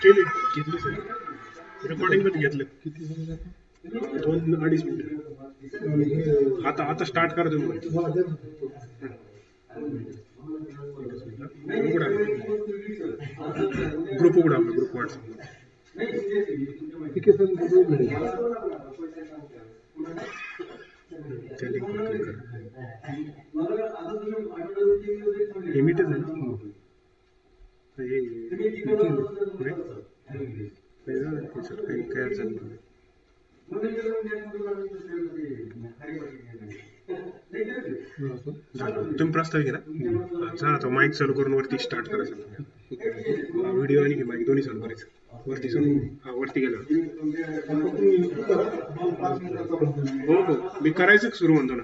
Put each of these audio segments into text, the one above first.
केले घेतले sir recording मध्ये घेतलं किती झाले 2-2.5 मिनिट आता आता स्टार्ट करा तुम्ही ग्रुप उघडा आपला ग्रुप व्हॉट्सअप ठीक आहे सर त्या लिंकवर क्लिक करा लिमिटच आहे ना सर काही काय अडचण नाही तुम्ही प्रस्ताव घ्या ना तो माईक चालू करून वरती स्टार्ट करायचं व्हिडिओ आणि माईक दोन्ही चालू करायचं वरती हा वरती गेला हो हो मी करायचं सुरू म्हणतो ना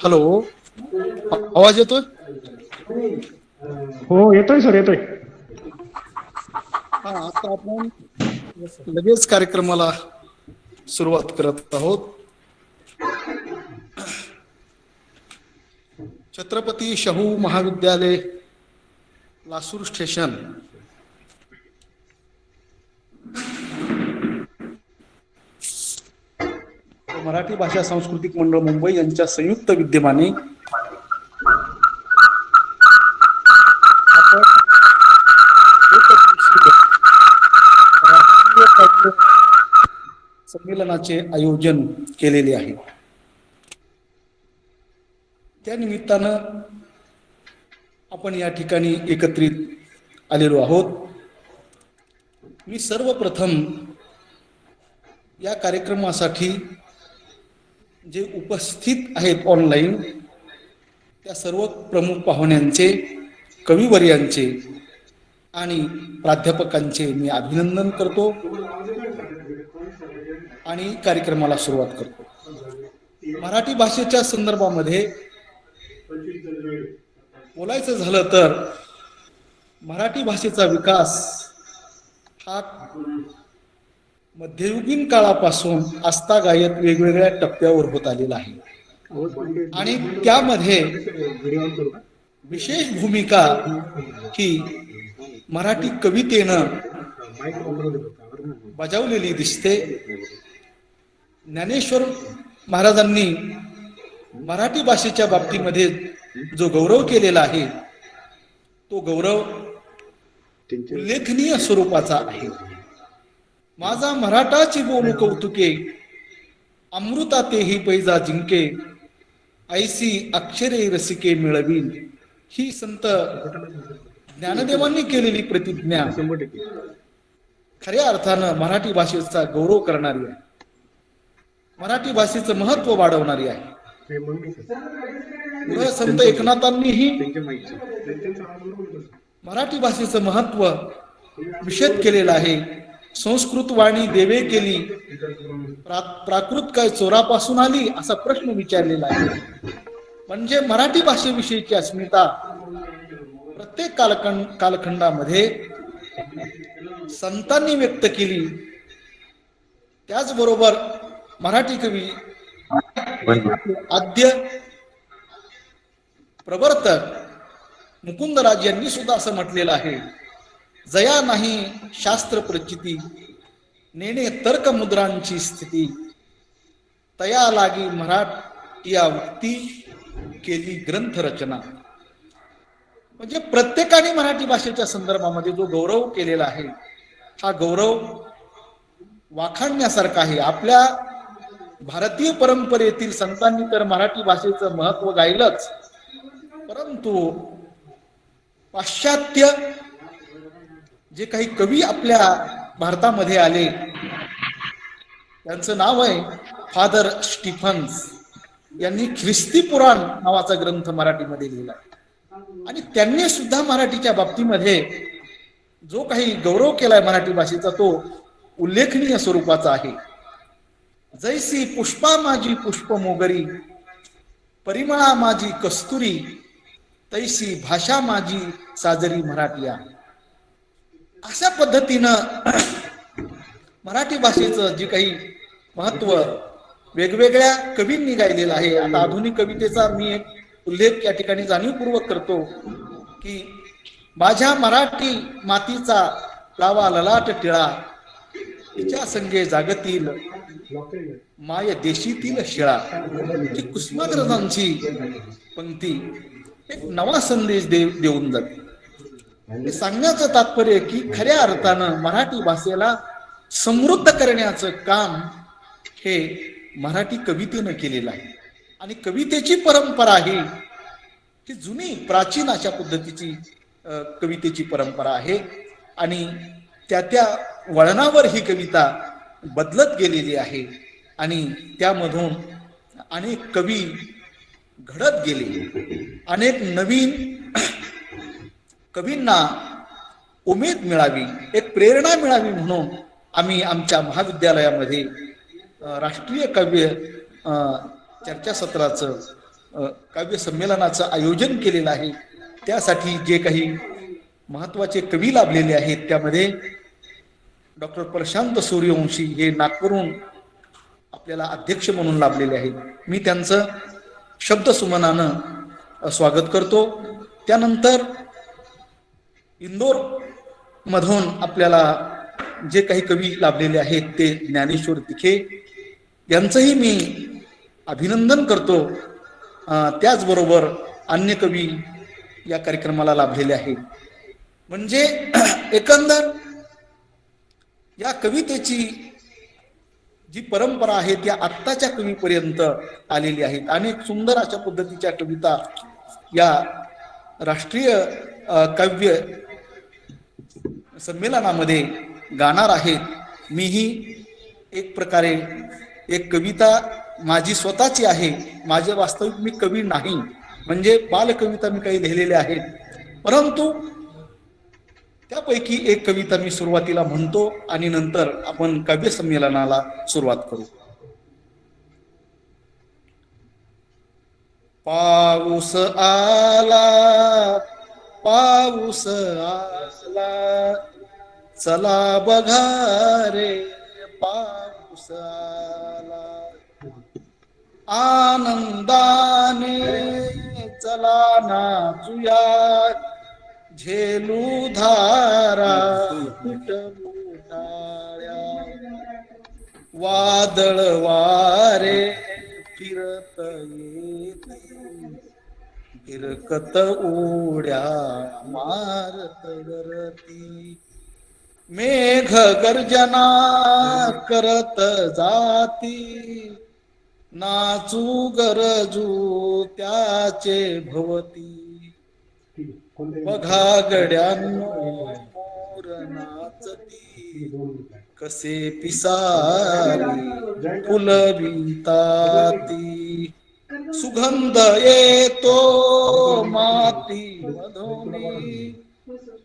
हॅलो, आवाज येतोय? हो येतोय सर येतोय. हा, आता आपण लगेच कार्यक्रमाला सुरुवात करत आहोत. छत्रपती शाहू महाविद्यालय लासूर स्टेशन मराठी भाषा सांस्कृतिक मंडळ मुंबई यांच्या संयुक्त विद्यमाने आपण राष्ट्रीय संमेलनाचे आयोजन केलेले आहे. त्या निमित्तानं आपण या ठिकाणी एकत्रित आलेलो आहोत. मी सर्वप्रथम या कार्यक्रमासाठी जे उपस्थित आहेत ऑनलाईन त्या सर्व प्रमुख पाहुण्यांचे, कविवर्यांचे आणि प्राध्यापकांचे मी अभिनंदन करतो आणि कार्यक्रमाला सुरुवात करतो. मराठी भाषेच्या संदर्भामध्ये बोलायचं झालं तर मराठी भाषेचा विकास हा मध्ययुगीन काळापासून आस्थागायत वेगवेगळ्या टप्प्यावर होत आलेला आहे आणि त्यामध्ये विशेष भूमिका ही मराठी कवितेनं बजावलेली दिसते. ज्ञानेश्वर महाराजांनी मराठी भाषेच्या बाबतीमध्ये जो गौरव केलेला आहे तो गौरव उल्लेखनीय स्वरूपाचा आहे. माझा मराठाची बोलू कौतुके, अमृता तेही पैजा जिंके, ऐसी अक्षरे रसिके मिळवीन. ही संत ज्ञानदेवांनी केलेली प्रतिज्ञा खऱ्या अर्थानं मराठी भाषेचा गौरव करणारी आहे, मराठी भाषेचं महत्व वाढवणारी आहे. संत एकनाथांनीही मराठी भाषेचं महत्व विशद केलेलं आहे. संस्कृत वाणी देवे केली, प्राकृत काय चोरापासून आली असा प्रश्न विचारलेला आहे. म्हणजे मराठी भाषेविषयीची अस्मिता प्रत्येक कालखंडामध्ये संतांनी व्यक्त केली. त्याचबरोबर मराठी कवी आद्य प्रवर्तक मुकुंदराज यांनी सुद्धा असं म्हटलेलं आहे, जया नाही शास्त्र प्रचिती, नेणे तर्क मुद्रांची स्थिती, तया लागी मराठीया उक्ती, केली ग्रंथ रचना. म्हणजे प्रत्येकाने मराठी भाषेच्या संदर्भामध्ये जो गौरव केलेला आहे हा गौरव वाखाणण्यासारखा आहे. आपल्या भारतीय परंपरेतील संतांनी तर मराठी भाषेचं महत्व गायलंच, परंतु पाश्चात्य जे काही कवी आपल्या भारतामध्ये आले त्यांचं नाव आहे फादर स्टीफन्स. यांनी ख्रिस्ती पुराण नावाचा ग्रंथ मराठीमध्ये लिहिला आणि त्यांनी सुद्धा मराठीच्या बाबतीमध्ये जो काही गौरव केलाय मराठी भाषेचा तो उल्लेखनीय स्वरूपाचा आहे. जैसी पुष्पा माझी पुष्प मोगरी, परिमळा माझी कस्तुरी, तैसी भाषा माझी साजरी मराठीया. अशा पद्धतीनं मराठी भाषेचं जे काही महत्व वेगवेगळ्या कवींनी गायलेलं आहे. आता आधुनिक कवितेचा मी एक उल्लेख या ठिकाणी जाणीवपूर्वक करतो की माझ्या मराठी मातीचा लावा ललाट टिळा, तिच्या संगे जागतील माय देशीतील शिळा. ही कुसुमाग्रजांची पंक्ती एक नवा संदेश देऊन जाते. हे सांगण्याचं तात्पर्य की खऱ्या अर्थानं मराठी भाषेला समृद्ध करण्याचं काम हे मराठी कवितेनं केलेलं आहे आणि कवितेची परंपरा ही जुनी प्राचीन अशा पद्धतीची कवितेची परंपरा आहे आणि त्या वळणावर ही कविता बदलत गेलेली आहे आणि त्यामधून अनेक कवी घडत गेले. अनेक नवीन कवींना उमेद मिळावी, एक प्रेरणा मिळावी म्हणून आम्ही आमच्या महाविद्यालयामध्ये राष्ट्रीय काव्य चर्चासत्राचं काव्य संमेलनाचं आयोजन केलेलं आहे. त्यासाठी जे काही महत्त्वाचे कवी लाभलेले आहेत त्यामध्ये डॉक्टर प्रशांत सूर्यवंशी हे नागपूरहून आपल्याला अध्यक्ष म्हणून लाभलेले आहेत. मी त्यांचं शब्दसुमनानं स्वागत करतो. त्यानंतर इंदोर मधून आपल्याला जे काही कवी लाभलेले आहेत ते ज्ञानेश्वर तिखे यांचंही मी अभिनंदन करतो. त्याचबरोबर अन्य कवी या कार्यक्रमाला लाभलेले आहेत. म्हणजे एकंदर या कवितेची जी परंपरा आहे त्या आत्ताच्या कवीपर्यंत आलेली आहेत. अनेक सुंदर अशा पद्धतीच्या कविता या राष्ट्रीय काव्य संमेलनामध्ये गाणार आहेत. मीही एक प्रकारे एक कविता माझी स्वतःची आहे. माझे वास्तविक मी कवी नाही, म्हणजे बालकविता मी काही लिहिलेल्या आहेत, परंतु त्यापैकी एक कविता मी सुरुवातीला म्हणतो आणि नंतर आपण काव्य संमेलनाला सुरुवात करू. पाऊस आला पाऊस आला, चला बघा रे पाऊस आला, आनंदाने चला नाचूया, झेलू धारा पिटवू टाळ्या, वादळ वारे फिरत येते, फिरकत उड्या मारत वरती, मेघ गर्जना करत जाती, नाचू गरजू त्याचे भोवती, बघा गड्यांनो मोर नाचती, कसे पिसारी फुल बिनताती, सुगंध येतो माती मधोनी,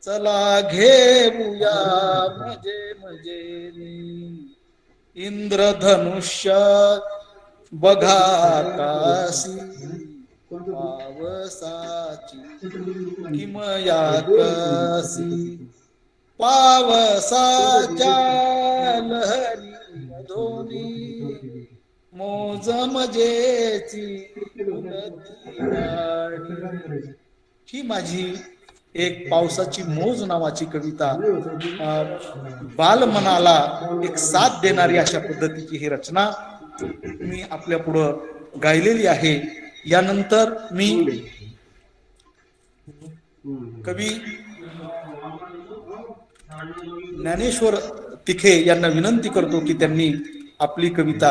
चला घेऊया मजे मजेनी, इंद्रधनुष्य बघा काशी, पावसाची किमया कशी, पावसाच्या लहरी मधोनी, मोज मजेची उडती गाणी. ही माझी एक पावसाची मोज नावाची कविता बालमनाला एक साथ देणारी अशा पद्धतीची ही रचना मी आपल्या पुढं गायलेली आहे. यानंतर मी कवी ज्ञानेश्वर तिखे यांना विनंती करतो की त्यांनी आपली कविता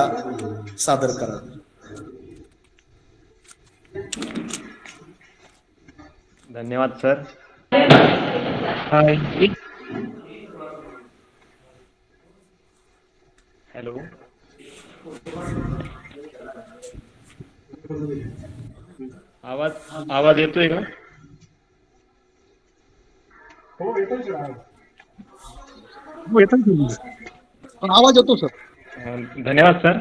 सादर करावी. धन्यवाद सर. हाय. हॅलो. आवाज येतोय का? हो येतोय सर. आवाज येतो सर. धन्यवाद सर.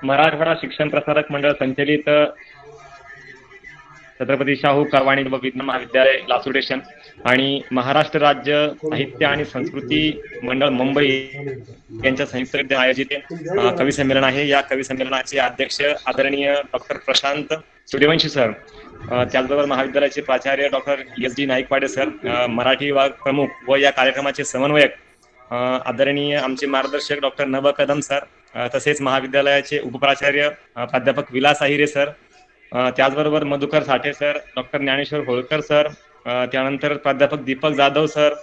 मराठवाडा शिक्षण प्रसारक मंडळ संचलित छत्रपती शाहू करवाणी व विज्ञान महाविद्यालय लासूर स्टेशन आणि महाराष्ट्र राज्य साहित्य आणि संस्कृती मंडळ मुंबई यांच्या संयुक्त आयोजित कवी संमेलन आहे. या कवी संमेलनाचे अध्यक्ष आदरणीय डॉक्टर प्रशांत सूर्यवंशी सर, त्याचबरोबर महाविद्यालयाचे प्राचार्य doctor S.D. Naikwade sir, Marathi विभाग प्रमुख व या कार्यक्रमाचे समन्वयक आदरणीय आमचे मार्गदर्शक डॉक्टर नभ कदम सर, तसेच महाविद्यालयाचे उपप्राचार्य प्राध्यापक विलास अहिरे सर, त्याचबरोबर Madhukar Sathe sir, doctor Dnyaneshwar Holkar sir, त्यानंतर प्राध्यापक दीपक जाधव सर,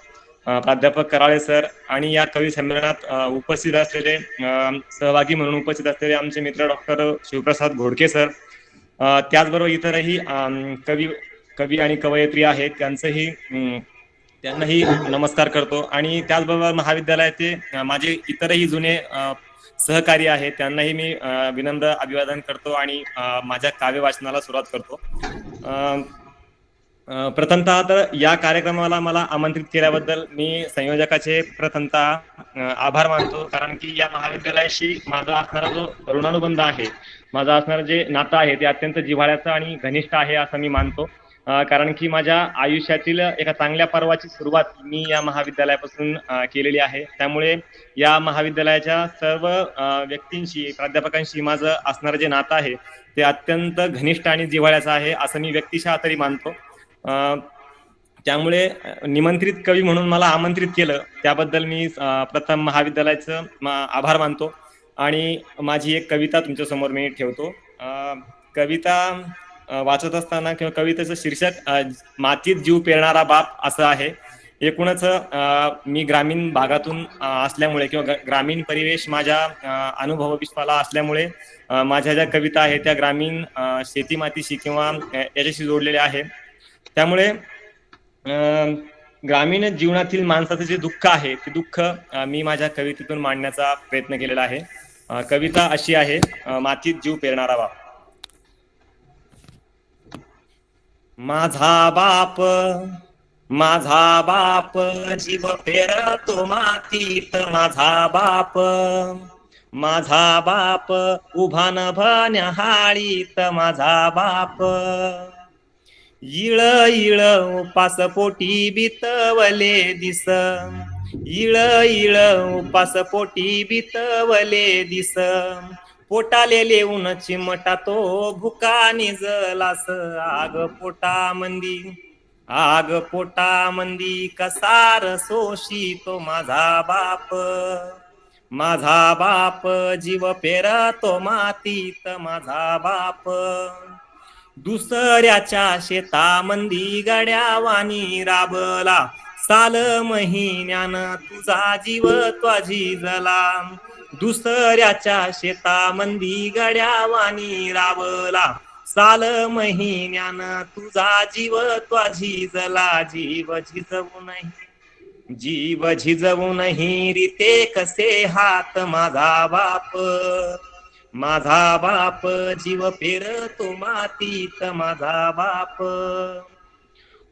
प्राध्यापक कराळे सर आणि या कवी संमेलनात उपस्थित असलेले सहभागी म्हणून उपस्थित असलेले आमचे मित्र डॉक्टर शिवप्रसाद घोडके सर, त्याचबरोबर इतरही कवी आणि कवयित्री आहेत त्यांनाही नमस्कार करतो. आणि त्याचबरोबर महाविद्यालयाचे माझे इतरही जुने सहकारी आहेत त्यांनाही मी विनम्र अभिवादन करतो आणि माझ्या काव्य वाचनाला सुरुवात करतो. प्रथमतः तर या कार्यक्रमाला मला आमंत्रित केल्याबद्दल मी संयोजकाचे प्रथमतः आभार मानतो, कारण की या महाविद्यालयाशी माझा असणारा जो ऋणानुबंध आहे, माझा असणारं जे नातं आहे ते अत्यंत जिव्हाळ्याचं आणि घनिष्ठ आहे असं मी मानतो. कारण की माझ्या आयुष्यातील एका चांगल्या पर्वाची सुरुवात मी या महाविद्यालयापासून केलेली आहे. त्यामुळे या महाविद्यालयाच्या सर्व व्यक्तींशी, प्राध्यापकांशी माझं असणारं जे नातं आहे ते अत्यंत घनिष्ठ आणि जिव्हाळ्याचं आहे असं मी व्यक्तिशः तरी मानतो. त्यामुळे निमंत्रित कवी म्हणून मला आमंत्रित केलं त्याबद्दल मी प्रथम महाविद्यालयाचं आभार मानतो. आणि माझी एक कविता तुमच्यासमोर मी ठेवतो. कविता वाचत असताना किंवा कवितेचं शीर्षक मातीत जीव पेरणारा बाप असं आहे. एकूणच मी ग्रामीण भागातून असल्यामुळे किंवा ग्रामीण परिवेश माझ्या अनुभव विश्वाला असल्यामुळे माझ्या ज्या कविता आहेत त्या ग्रामीण शेती मातीशी किंवा याच्याशी जोडलेल्या आहेत. त्यामुळे ग्रामीण जीवनातील माणसाचं जे दुःख आहे ते दुःख मी माझ्या कवितेतून मांडण्याचा प्रयत्न केलेला आहे. कविता अशी आहे, मातीत जीव पेरणारा बाप. माझा बाप जीव पेरतो मातीत, माझा बाप उभा न न्याहाळीत, माझा बाप इळ इळ उपास पोटी बितवले दिस, इळ इळ उपास पोटी बितवले दिस, पोटाले लेऊन चिमटा तो भुका निजलास, आग पोटा मंदी, आग पोटा मंदी कसार सोशी तो माझा बाप, माझा बाप जीव पेरतो मातीत माझा बाप, दुसऱ्याच्या शेतामंदी गड्यावानी राबला, साल महिन्यानं तुझा जीव त्वाजी जला, दुसऱ्याच्या शेतामंदी गड्यावानी राबला, साल महिन्यानं तुझा जीव त्वाजी जला, जीव झिजवूनही, जीव झिजवूनही रीते कसे हात माझा बाप, माझा बाप जीव पेरतो मातीत माझा बाप,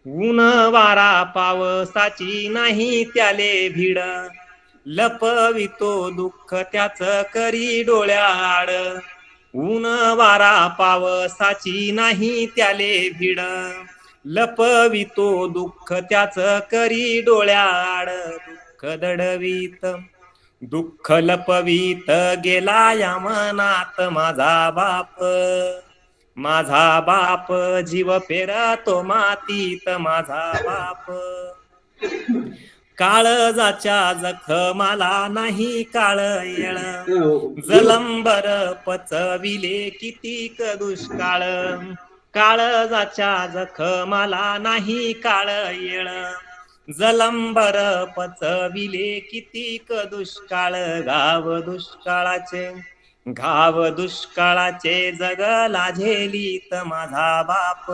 ऊन वारा पावसाची नाही त्याले भीड, लपवितो दुःख त्याच करी डोळ्याआड, ऊन वारा पावसाची नाही त्याले भीड, लपवितो दुःख त्याच करी डोळ्याआड, दुःख दडवीत, दुःख लपवीत गेला या मनात माझा बाप, माझा बाप जीव पेरतो मातीत माझा बाप, काळजाच्या जखमाला नाही काळ येळ, जलंबर पचविले कितीक दुष्काळ, काळजाच्या जखमाला नाही काळ येळ, जलंबर पचविले कितीक दुष्काळ, गाव दुष्काळाचे, गाव दुष्काळाचे जगला झेलीत माझा बाप,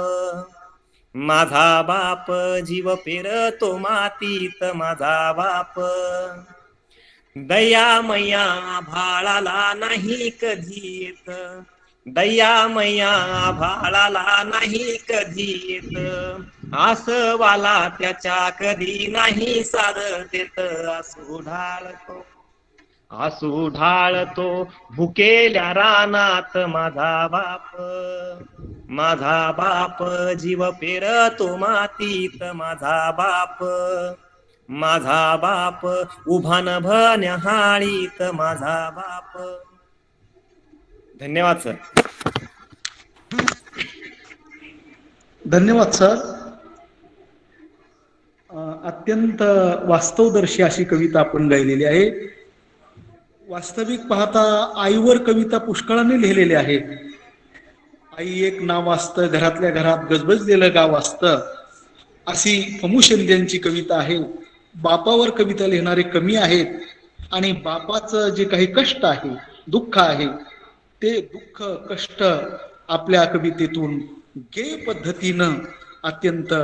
माझा बाप जीव पेरतो मातीत माझा बाप, दयामया भाळाला नाही कधी येत, दयामया भाळाला नाही कधी येत, आसवाला त्याच्या कधी नाही साथ देत, आसू ढाळतो, आसू ढाळतो भुकेल्या रानात माझा बाप, माझा बाप जीव पेरतो मातीत माझा बाप, माझा बाप उभान न्याहाळीत माझा बाप. धन्यवाद सर. धन्यवाद सर. अत्यंत वास्तवदर्शी अशी कविता आपण गायलेली आहे. वास्तविक पाहता आईवर कविता पुष्कळाने लिहिलेल्या आहेत. आई एक नाव असतं, घरातल्या घरात गजबजलेलं गाव असतं, अशी फमू शिंदेची कविता आहे. बापावर कविता लिहिणारे कमी आहेत आणि बापाचं जे काही कष्ट आहे, दुःख आहे, ते दुःख कष्ट आपल्या कवितेतून गेय पद्धतीनं अत्यंत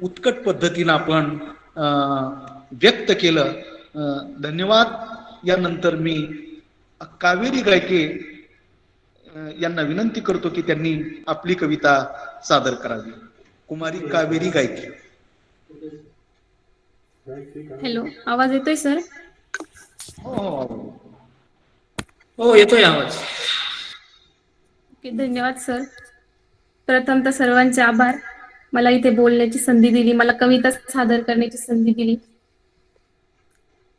उत्कट पद्धतीनं आपण व्यक्त केलं. धन्यवाद. यानंतर मी कावेरी गायके यांना विनंती करतो की त्यांनी आपली कविता सादर करावी. कुमारी कावेरी गायके. हॅलो, आवाज येतोय सर? हो येतोय आवाज. ओके, धन्यवाद सर. प्रथम तर सर्वांचे आभार, मला इथे बोलण्याची संधी दिली, मला कविता सादर करण्याची संधी दिली.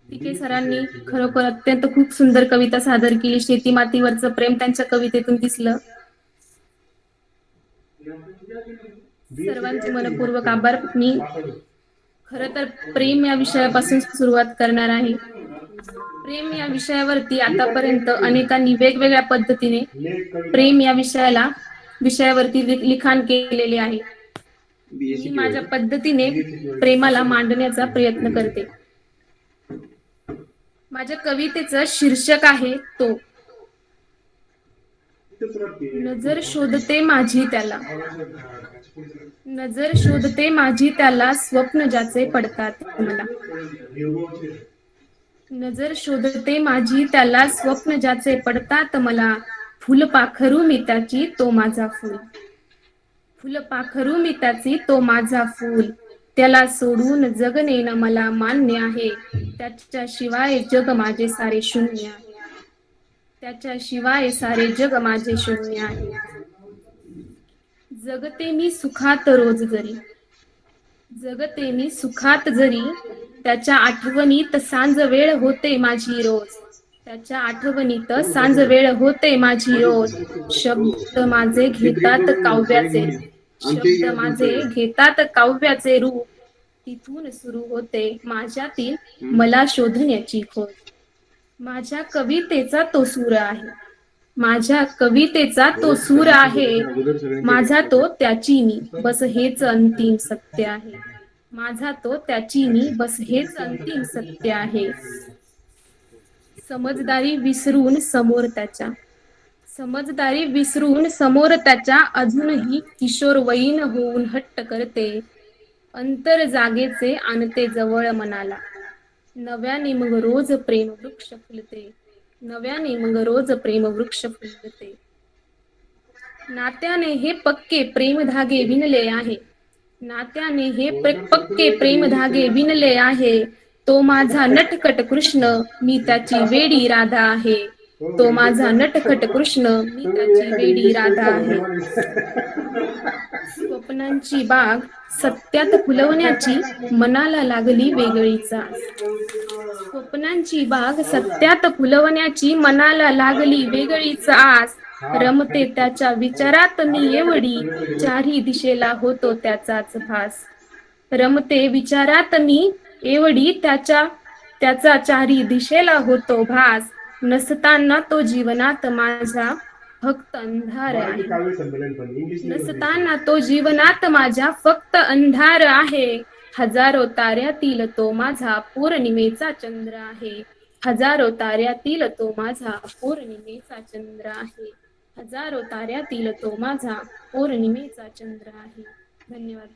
तिके सरांनी खरोखर अत्यंत खूप सुंदर कविता सादर केली. शेती मातीवरचं प्रेम त्यांच्या कवितेतून दिसलं. सर्वांचे मनपूर्वक आभार. मी खरं तर प्रेम या विषयापासून सुरुवात करणार आहे. प्रेम या विषयावरती आतापर्यंत अनेकांनी वेगवेगळ्या पद्धतीने प्रेम या विषयावरती लिखाण केलेले आहे. मी माझ्या पद्धतीने प्रेमाला मांडण्याचा प्रयत्न करते. माझ्या कवितेचं शीर्षक आहे तो. नजर शोधते माझी त्याला, नजर शोधते माझी त्याला, स्वप्न ज्याचे पडतात मला. नजर शोधते माझी त्याला, स्वप्न ज्याचे पडतात मला. फुल पाखरू मी त्याची, तो माझा फूल. फुल पाखरू मी त्याची, तो माझा फूल. त्याला सोडून जगणे न मला मान्य आहे. त्याच्याशिवाय जग माझे सारे शून्य आहे. त्याच्याशिवाय सारे जग माझे शून्य आहे. जगते मी सुखात रोज जरी, जगते मी सुखात जरी, त्याच्या आठवणीत सांज वेळ होते माझी रोज, त्याच्या आठवणीत सांज वेळ होते माझी रोज. शब्द माझे घेतात काव्याचे, शब्द माझे घेतात काव्याचे रूप, तिथून सुरू होते माझ्यातील मला शोधण्याची खोज. माझ्या कवितेचा तो सूर आहे, माझ्या कवितेचा तो सूर आहे, माझा तो त्याची मी बस हेच अंतिम सत्य आहे, माझा तो त्याची मी बस हेच अंतिम सत्य आहे. समजदारी विसरून समोर त्याच्या, समजदारी विसरून समोर त्याच्या अजूनही किशोरवयीन होऊन हट्ट करते. अंतर जागेचे आणते जवळ मनाला, नव्याने मग रोज प्रेम वृक्ष फुलते, नव्याने मग रोज प्रेम वृक्ष फुलते. नात्याने हे पक्के प्रेम धागे विणले आहे, नात्याने हे पक्के प्रेम धागे विणले आहे. तो माझा नटखट कृष्ण मी त्याची वेडी राधा आहे, तो माझा नटखट कृष्ण मी त्याची वेडी राधा आहे. स्वप्नांची बाग सत्यात फुलवण्याची मनाला लागली वेगळीच आस, स्वप्नांची बाग सत्यात फुलवण्याची मनाला लागली वेगळीच आस. रमते त्याच्या विचारात मी एवढी, चारही दिशेला होतो त्याचाच भास, रमते विचारात मी एवढी त्याचा चारही दिशेला होतो भास. नसताना तो जीवनात माझा फक्त अंधार आहे, नसताना तो जीवनात माझ्या फक्त अंधार आहे. हजारो ताऱ्यातील तो माझा पौर्णिमेचा चंद्र आहे, हजारो ताऱ्यातील तो माझा पौर्णिमेचा चंद्र आहे, हजारो ताऱ्यातील तो माझा पौर्णिमेचा चंद्र आहे. धन्यवाद.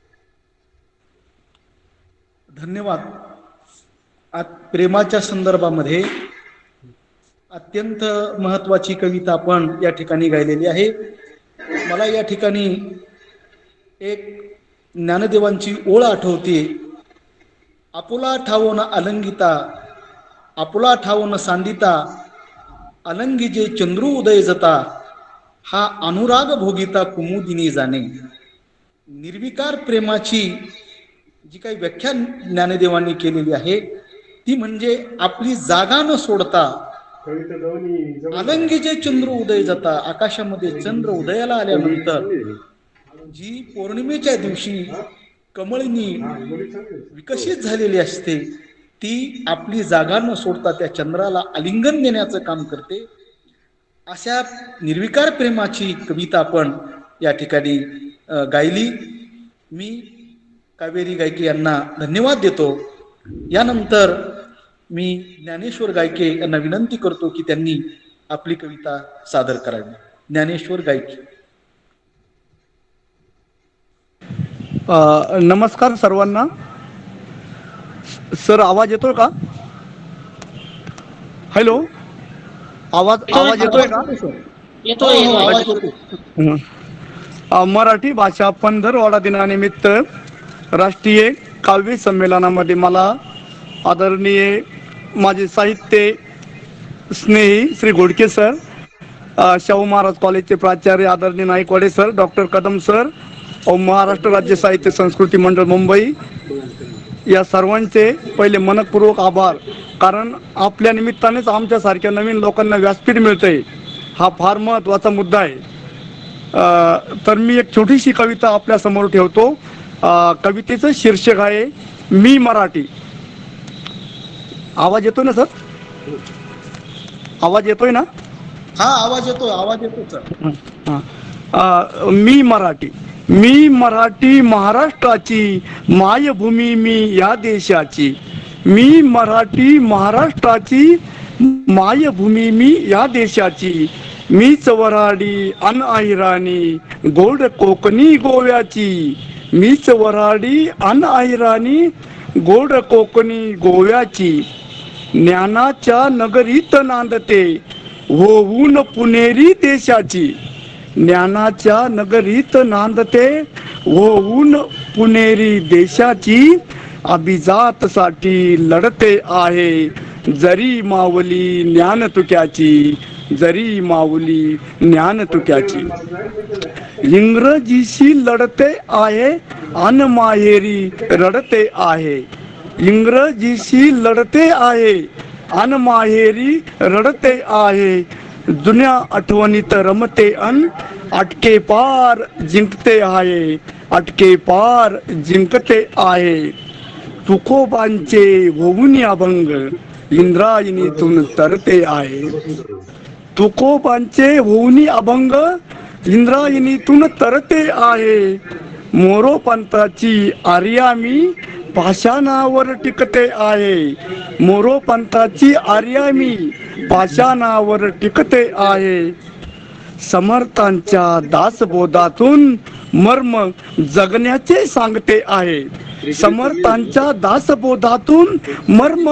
धन्यवाद. प्रेमाच्या संदर्भामध्ये अत्यंत महत्वाची कविता आपण या ठिकाणी गायलेली आहे. मला या ठिकाणी एक ज्ञानदेवांची ओळ आठवते. आपुला ठावोन अलंगिता, आपुला ठावोन सांदिता, अलंगी जे चंद्रू उदय जता, हा अनुराग भोगिता कुमुदिनी जाणे. निर्विकार प्रेमाची जी काही व्याख्या ज्ञानदेवांनी केलेली आहे ती म्हणजे आपली जागा न सोडता, अलंगी जे चंद्र उदय जाता, आकाशामध्ये चंद्र उदयाला आल्यानंतर जी पौर्णिमेच्या दिवशी कमळनी विकसित झालेली असते ती आपली जागा न सोडता त्या चंद्राला आलिंगन देण्याचं काम करते. अशा निर्विकार प्रेमाची कविता आपण या ठिकाणी गायली. मी कावेरी गायके यांना धन्यवाद देतो. यानंतर मी ज्ञानेश्वर गायके यांना विनंती करतो की त्यांनी आपली कविता सादर करावी. ज्ञानेश्वर गायके. नमस्कार सर्वांना. सर आवाज येतोय का? हॅलो, आवाज येतोय का? मराठी भाषा पंधरवडा दिनानिमित्त राष्ट्रीय काव्य संमेलनामध्ये मला आदरणीय माझे साहित्य स्नेही श्री घोडके सर, शाहू महाराज कॉलेजचे प्राचार्य आदरणीय Naikwade sir, doctor Kadam sir, Maharashtra राज्य साहित्य संस्कृती मंडळ मुंबई या सर्वांचे पहिले मनपूर्वक आभार. कारण आपल्या निमित्तानेच आमच्यासारख्या नवीन लोकांना व्यासपीठ मिळतंय, हा फार महत्त्वाचा मुद्दा आहे. तर मी एक छोटीशी कविता आपल्या समोर ठेवतो. कवितेचं शीर्षक आहे मी मराठी. आवाज येतोय ना सर? आवाज येतोय ना? हा, आवाज येतो सर. मी मराठी. मी मराठी महाराष्ट्राची मायभूमी मी या देशाची. मी मराठी महाराष्ट्राची मायभूमी मी या देशाची. मीच वऱ्हाडी अन अहिराणी गोड कोकणी गोव्याची. मीच वऱ्हाडी अन अहिराणी गोड कोकणी गोव्याची. ज्ञानाच्या नगरीत नांदते होऊन पुणेरी देशाची. ज्ञानाच्या नगरीत नांदते होऊन पुणेरी देशाची. अभिजातसाठी लढते आहे जरी मावली ज्ञान तुक्याची. जरी माऊली ज्ञान तुक्याची. इंग्रजीशी लढते आहे अन माहेरी रडते आहे. इंग्रजीशी लढते आहे अन माहेरी रडते आहे. जुन्या आठवणीत रमते अन अटके पार जिंकते आहे. अटके पार जिंकते आहे. तुकोबांचे होऊन अभंग इंद्रायणीतून तरते आहे. तुकोबांचे होऊन अभंग इंद्रायणीतून तरते आहे. मोरोपंताची आर्यामी पाषाणावर टिकते आहे. मोरोपंताची आर्यामी पाषाणावर टिकते आहे. समर्थांच्या दासबोधातून मर्म जगण्याचे सांगते आहे. समर्थांच्या दासबोधातून मर्म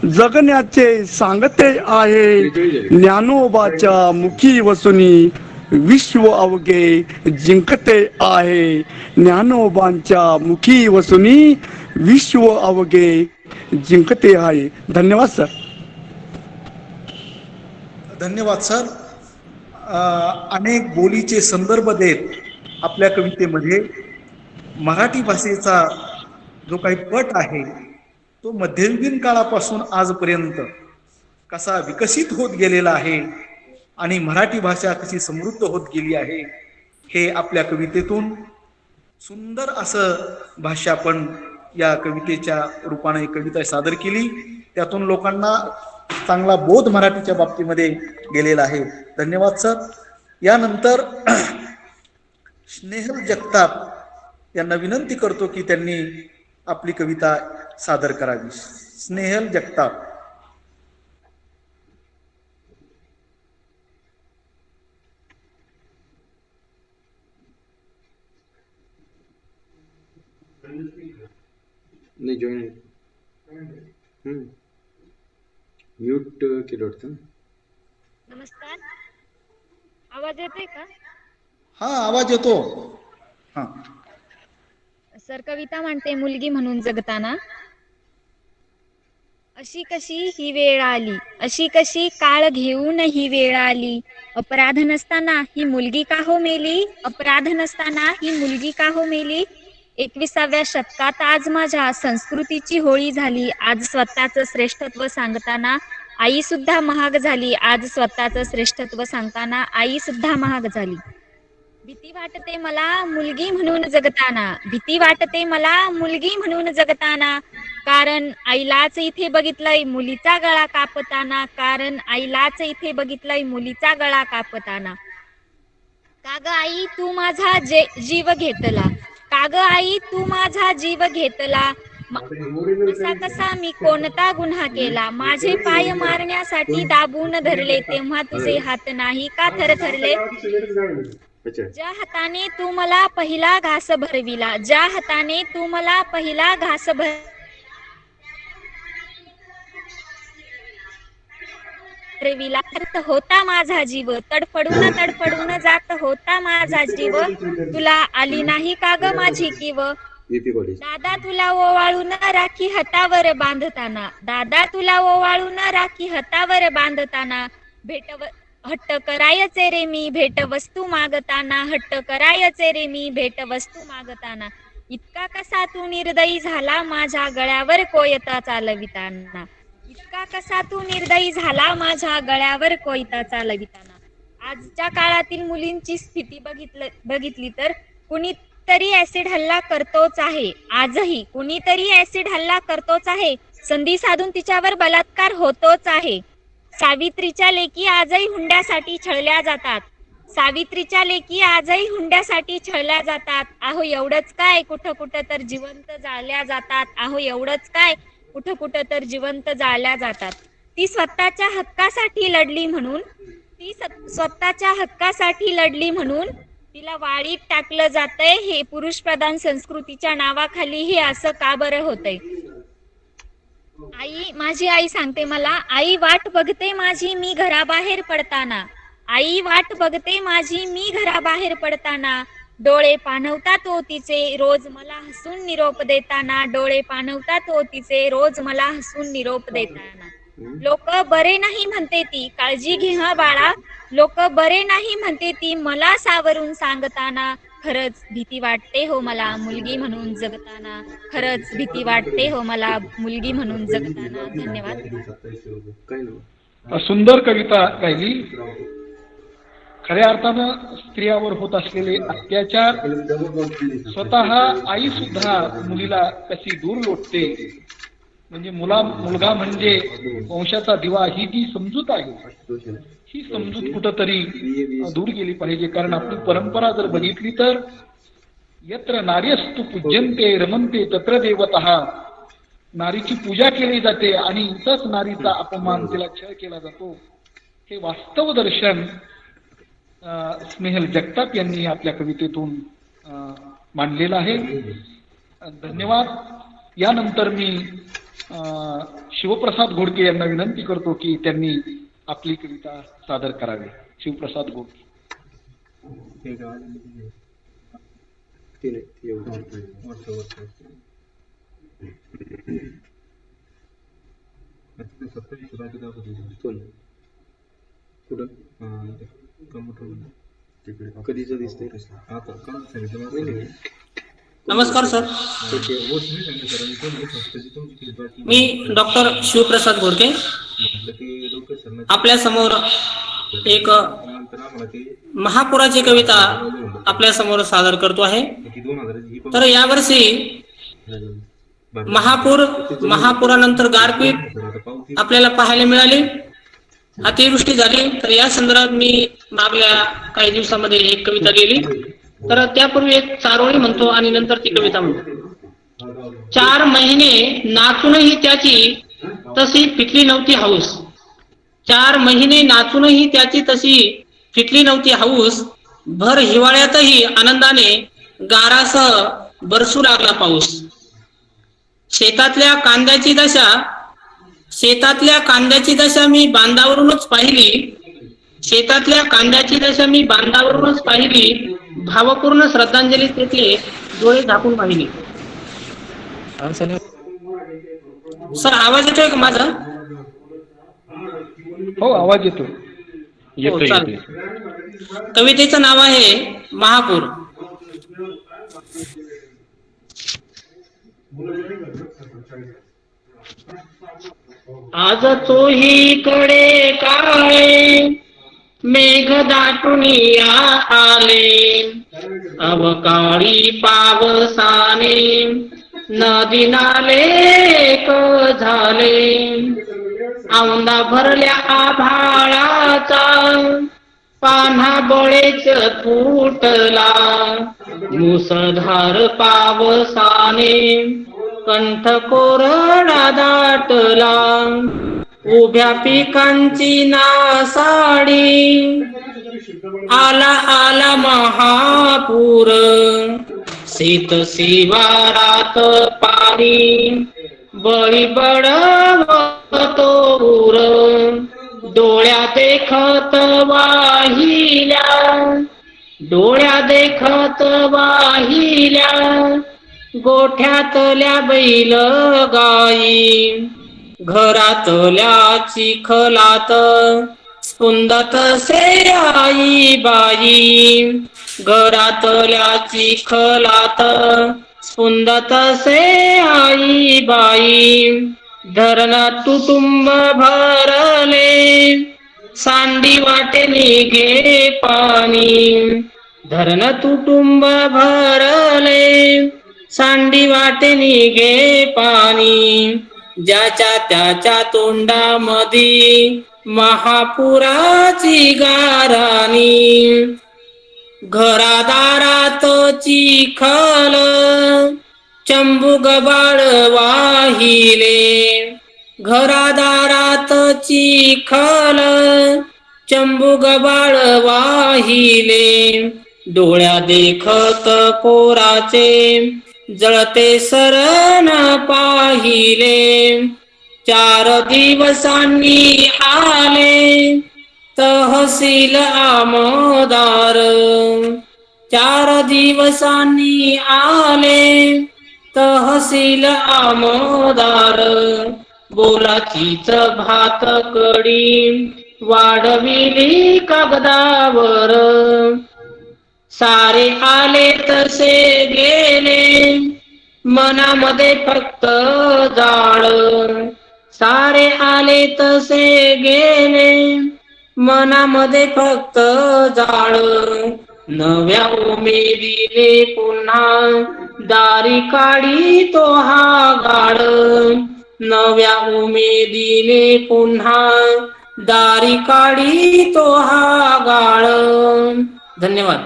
जगण्याचे सांगते आहे. ज्ञानोबाच्या मुखी वसुनी विश्व अवघे जिंकते आहे. ज्ञानोबांच्या मुखी वसुनी विश्व अवघे जिंकते आहे. धन्यवाद सर. धन्यवाद सर. अनेक बोलीचे संदर्भ देत आपल्या कवितेमध्ये मराठी भाषेचा जो काही पट आहे तो मध्ययुगीन काळापासून आजपर्यंत कसा विकसित होत गेलेला आहे आणि मराठी भाषा कशी समृद्ध होत गेली आहे हे आपल्या कवितेतून सुंदर असं भाष्य आपण या कवितेच्या रूपाने कविता सादर केली. त्यातून लोकांना चांगला बोध मराठीच्या बाबतीमध्ये गेलेला आहे. धन्यवाद सर. यानंतर स्नेहल जगताप यांना विनंती करतो की त्यांनी आपली कविता सादर करावी. स्नेहल जगताप. नाही जॉईन म्यूट केलं होतं. नमस्कार, आवाज येतोय का? हा आवाज येतो. हा सर, कविता म्हणते मुलगी म्हणून जगताना. अशी कशी ही वेळ आली, अशी कशी काळ घेऊन ही वेळ आली. अपराध नसताना ही मुलगी का हो मेली, अपराध नसताना ही मुलगी का हो मेली. 21व्या शतकात आज माझ्या संस्कृतीची होळी झाली. आज स्वतःचं श्रेष्ठत्व सांगताना आई सुद्धा महाग झाली. आज स्वतःचं श्रेष्ठत्व सांगताना आई सुद्धा महाग झाली. भीती वाटते मला मुलगी म्हणून जगताना, भीती वाटते मला मुलगी म्हणून जगताना. कारण आईलाच इथे बघितलंय मुलीचा गळा कापताना, कारण आईलाच इथे बघितलंय मुलीचा गळा कापताना. काग आई तू माझा जीव घेतला, काग आई तू माझा जीव घेतला. कसा कसा मी कोणता गुन्हा केला, माझे पाय मारण्यासाठी दाबून धरले, तेव्हा तुझे हात नाही का थरथरले. ज्या हाताने तू मला पहिला घास भरविला, ज्या हाताने तू मला पहिला घास भरविला, होता माझा जीव, तडफडून तडफडून जात होता माझा जीव. तुला आली नाही का ग माझी किव. दादा तुला ओवाळून राखी हातावर बांधताना, दादा तुला ओवाळून राखी हातावर बांधताना. हट्ट करायचे रे मी भेट वस्तू मागताना, हट्ट करायचे रे मी भेट वस्तू मागताना. इतका कसा तू निर्दयी झाला माझ्या गळ्यावर कोयता चालविताना, इतका कसा तू निर्दयी झाला माझ्या गळ्यावर कोयता चालविताना. आजच्या काळातील मुलींची स्थिती बघितली तर कुणीतरी ऍसिड हल्ला करतोच आहे. आजही कुणीतरी ऍसिड हल्ला करतोच आहे. संधी साधून तिच्यावर बलात्कार होतोच आहे. सावित्रीच्या लेकी आजही हुंड्यासाठी छळल्या जातात, सावित्रीच्या लेकी आजही हुंड्यासाठी छळल्या जातात. अहो एवढंच काय, कुठं कुठं तर जिवंत जाळल्या जातात. अहो एवढंच काय, कुठं कुठं तर जिवंत जाळल्या जातात. ती स्वतःच्या हक्कासाठी लढली म्हणून, ती स्वतःच्या हक्कासाठी लढली म्हणून तिला वाळीत टाकलं जातंय. हे पुरुष प्रधान संस्कृतीच्या नावाखाली हे असं का बरं होतंय. आई, माझी आई सांगते मला, आई वाट बघते माझी मी घराबाहेर पडताना, आई वाट बघते माझी मी घराबाहेर पडताना. डोळे पाणवतात ओतीचे रोज मला हसून निरोप देताना, डोळे पाणवतात ओतीचे रोज मला हसून निरोप देताना. लोक बरे नाही म्हणते ती, काळजी घे हं बाळा. लोक बरे नाही म्हणते ती, मला सावरून सांगताना. खरंच भीती वाटते हो मला मुलगी म्हणून जगताना. खरंच भीती वाटते हो मला मुलगी म्हणून जगताना. धन्यवाद. काय नाव? सुंदर कविता गायली. खऱ्या अर्थानं स्त्रियावर होत असलेले अत्याचार, स्वतः आई सुद्धा मुलीला कशी दूर लोटते, म्हणजे मुलगा म्हणजे वंशाचा दिवा, ही जी समजूत आहे, ही समजूत कुठंतरी दूर गेली पाहिजे. कारण आपली परंपरा जर बघितली तर यत्र नार्यस्तु पूज्यन्ते रमन्ते तत्र देवतः, नारीची पूजा केली जाते आणि इथंच नारीचा अपमान, तिला छळ केला जातो. हे वास्तव दर्शन स्नेहल जगताप यांनी आपल्या कवितेतून मांडलेलं आहे. धन्यवाद. यानंतर मी शिवप्रसाद घोडके यांना विनंती करतो की त्यांनी आपली कविता सादर करावी. शिवप्रसाद घोडके. कधीच दिसतंय? नमस्कार सर, मी डॉक्टर शिवप्रसाद घोडके. आपल्या समोर एक महापुराची कविता आपल्या समोर सादर करतो आहे. तर यावर्षी महापुरानंतर गारपीट आपल्याला पाहायला मिळाली, अतिवृष्टी झाली. तर या संदर्भात मी मागल्या काही दिवसामध्ये एक कविता लिहिली. तर त्यापूर्वी एक चारोळी म्हणतो आणि नंतर ती कविता म्हणतो. 4 महिने नाचूनही त्याची तशी फिटली नव्हती हौस. 4 महिने नाचूनही त्याची तशी फिटली नव्हती हौस. भर हिवाळ्यातही आनंदाने गारासह बरसू लागला पाऊस. शेतातल्या कांद्याची दशा मी बांधावरूनच पाहिली. शेतातल्या कांद्याची दशा मी बांधावरूनच पाहिली. भावपूर्ण श्रद्धांजली तेथे डोळे झाकून पाहिली. सर आवाज येतोय का माझा? हो, आवाज येतो. येतोय. कवितेचं नाव आहे महापूर. आज तोही कडे काळे मेघ दाटून आले. अवकाळी पावसाने नदी नाले एक झाले. औंधा भरल्या आभाळाचा पान्हा बळेच फुटला. मुसळधार पावसाने कंठ कोरडा दाटला. उभ्या पिकांची नासाडी आला महापूर. शेत शिवारात पाणी बळी बळवतो ऊर. डोळ्या देखत वाहिल्या गोठ्यातल्या बैल गाई. घरातल्या चिखलात स्पुंदत से आई बाई. घरातल्या चिखलात स्पुंदत से आई बाई. धरण तुटुंब भरले सांडी वाटे निघे पाणी. धरण तुटुंब भरले सांडी वाटे निघे पाणी. ज्याच्या त्याच्या तोंडामधी महापुराची गाराणी. घरादारात चिखल चंबू गबाळ वाहिले. घरादारात चिखल चंबू गबाळ वाहिले. डोळ्या देखत पोराचे जळते सरण पाहिले. 4 दिवसांनी आले तहसील आमदार. 4 दिवसांनी आले तहसील आमदार. बोलाचीच भात कडी वाढविली कागदावर, सारे आले तसे गेले मनामध्ये फक्त जाळ, सारे आले तसे गेले मनामध्ये फक्त जाळ, नव्या उमेदीने पुन्हा दारी काढी तो हा गाड, नव्या उमेदीने पुन्हा दारी काढी तो हा गाळ. धन्यवाद.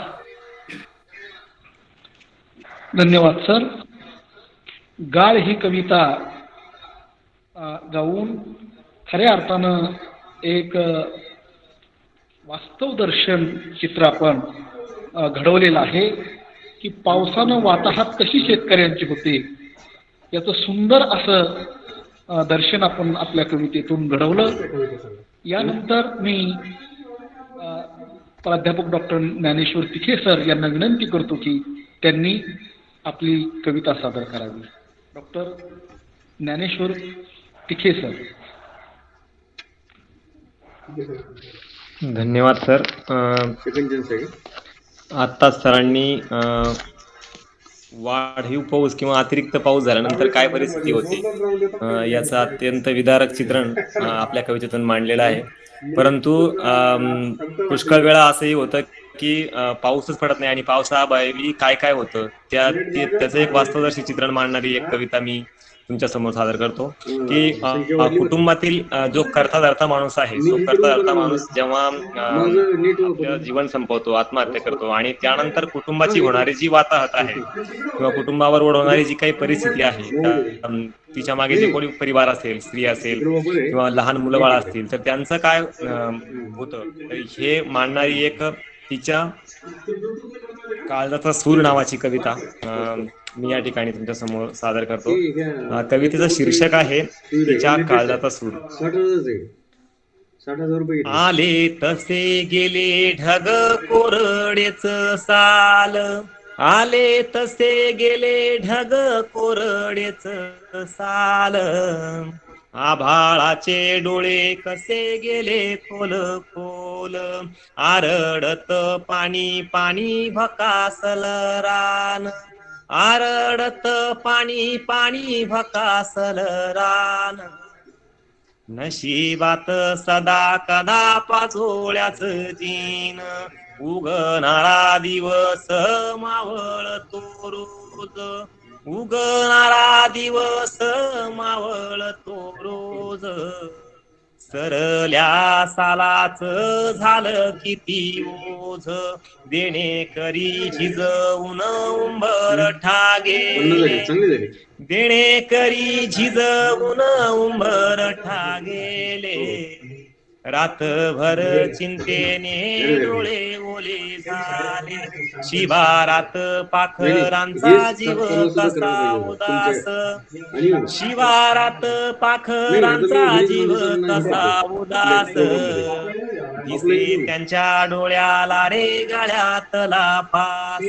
धन्यवाद सर. गाळ ही कविता गाऊन खऱ्या अर्थानं एक वास्तव दर्शन चित्र आपण घडवलेलं आहे की पावसानं वाताहत कशी शेतकऱ्यांची होते याचं सुंदर असं दर्शन आपण आपल्या कवितेतून घडवलं. यानंतर मी प्राध्यापक डॉक्टर ज्ञानेश्वर तिखे सर यांना विनंती करतो की त्यांनी आपली कविता सादर करावी. Doctor Dnyaneshwar Tikhe sir. धन्यवाद सर. आत्ताच सरांनी वाढीव पाऊस किंवा अतिरिक्त पाऊस झाल्यानंतर काय परिस्थिती होते याचं अत्यंत विदारक चित्रण आपल्या कवितेतून मांडलेलं आहे. परंतु पुष्कळ वेळा असंही होतं की पाऊसच पडत नाही आणि पावसाअभावी काय काय होतं त्याचं एक वास्तवदर्शी चित्रण मांडणारी एक कविता मी तुमच्या समोर सादर करतो की कुटुंबातील जो करता धरता माणूस आहे, तो करता धरता माणूस जेव्हा आपलं जीवन संपवतो, आत्महत्या करतो आणि त्यानंतर कुटुंबाची होणारी जी वाताहत आहे किंवा कुटुंबावर ओढवणारी जी काही परिस्थिती आहे, तिच्या मागे जे कोणी परिवार असेल, स्त्री असेल किंवा लहान मुलं बाळ असतील, तर त्यांचं काय होतं हे मांडणारी एक तिच्या काळजाचा सूर नावाची कविता मी या ठिकाणी तुमच्या समोर सादर करतो. कवितेचं शीर्षक आहे तिच्या काळजाचा सूर. आले तसे गेले ढग कोरडेच साल, आले तसे गेले ढग कोरडेच साल, आभाळाचे डोळे कसे गेले खोल खोल, आरडत पाणी पाणी भकासल रान, आरडत पाणी पाणी भकासल रान, नशिबात सदा कदा पाचोळ्याच जीन, उगणारा दिवस मावळ तो रोज, उगणारा दिवस मावळ तो रोज, सरल्या सालाच झालं किती ओझ, देणेकरी झिजवून उंबरठा गेले, देणेकरी झिजवून उंबरठा गेले, रातभर चिंतेने डोळे ओले झाले, शिवारात पाखरांचा जीव कसा उदास, शिवारात पाखरांचा जीव कसा उदास, दिसे त्यांच्या डोळ्याला रे गळ्यातला फास,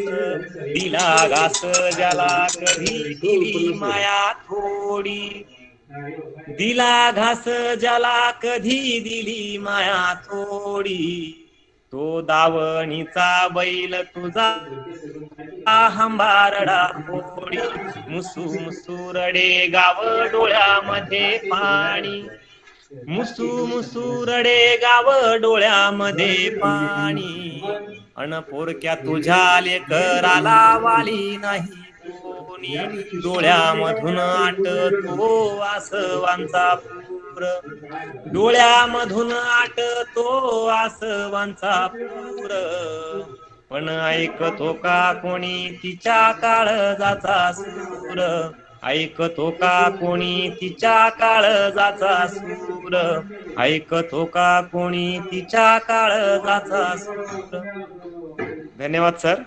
दिला घास ज्याला कधी दिली माया थोडी, दिला घास ज्याला कधी दिली माया थोडी, तो दावणीचा बैल तुझा हंबारडा फोडी, मुसू मुसुरडे गाव डोळ्यामध्ये पाणी, मुसू मुसुरडे गाव डोळ्यामध्ये पाणी, अन पोरक्या तुझ्या लेकराला वाली नाही कोणी, डोळ्यामधून आटतो आसवांचा पूर, डोळ्यामधून आटतो आसवांचा पूर, पण ऐकतो का कोणी तिच्या काळजाचा सूर, ऐकतो का कोणी तिच्या काळजाचा सूर, ऐकतो का कोणी तिच्या काळजाचा सूर. धन्यवाद सर.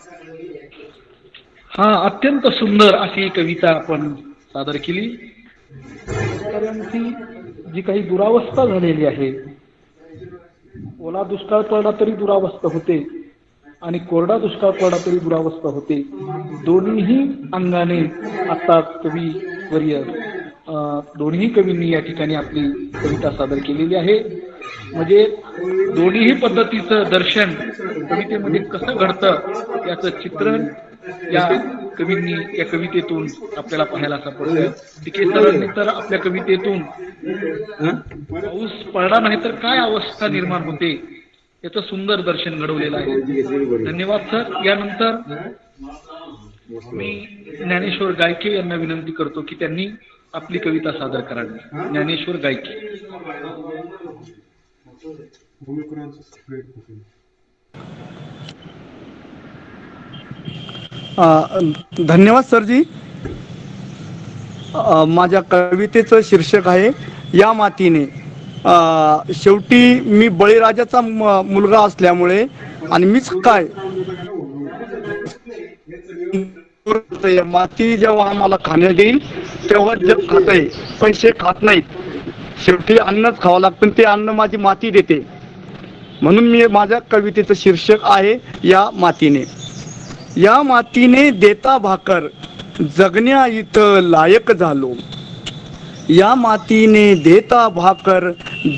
हा, अत्यंत सुंदर अशी कविता आपण सादर केली. शेतकऱ्यांची जी काही दुरावस्था झालेली आहे, ओला दुष्काळ पडला तरी दुरावस्था होते आणि कोरडा दुष्काळ पडला तरी दुरावस्था होते. दोन्हीही अंगाने आता कवी वर्य दोन्ही कवींनी या ठिकाणी आपली कविता सादर केलेली आहे. म्हणजे दोन्ही पद्धतीचं दर्शन कवितेमध्ये कसं घडतं याचं चित्रण या कवींनी या कवितेतून आपल्याला पाहायला सापडतं. टिके सरांनी तर आपल्या कवितेतून पाऊस पडला नाही तर काय अवस्था निर्माण होते याचं सुंदर दर्शन घडवलेलं आहे. धन्यवाद सर. यानंतर मी ज्ञानेश्वर गायके यांना विनंती करतो की त्यांनी आपली कविता सादर करावी. ज्ञानेश्वर गायके. धन्यवाद सरजी. माझ्या कवितेचं शीर्षक आहे या मातीने. शेवटी मी बळीराजाचा मुलगा असल्यामुळे आणि मीच काय माती जेव्हा आम्हाला खाण्यात देईल तेव्हा जग खात आहे, पैसे खात नाहीत. शेवटी अन्नच खावं लागतं, ते अन्न माझी माती देते. म्हणून मी माझ्या कवितेचं शीर्षक आहे या मातीने. या मातीने देता भाकर जगण्या इथं लायक झालो. या मातीने देता भाकर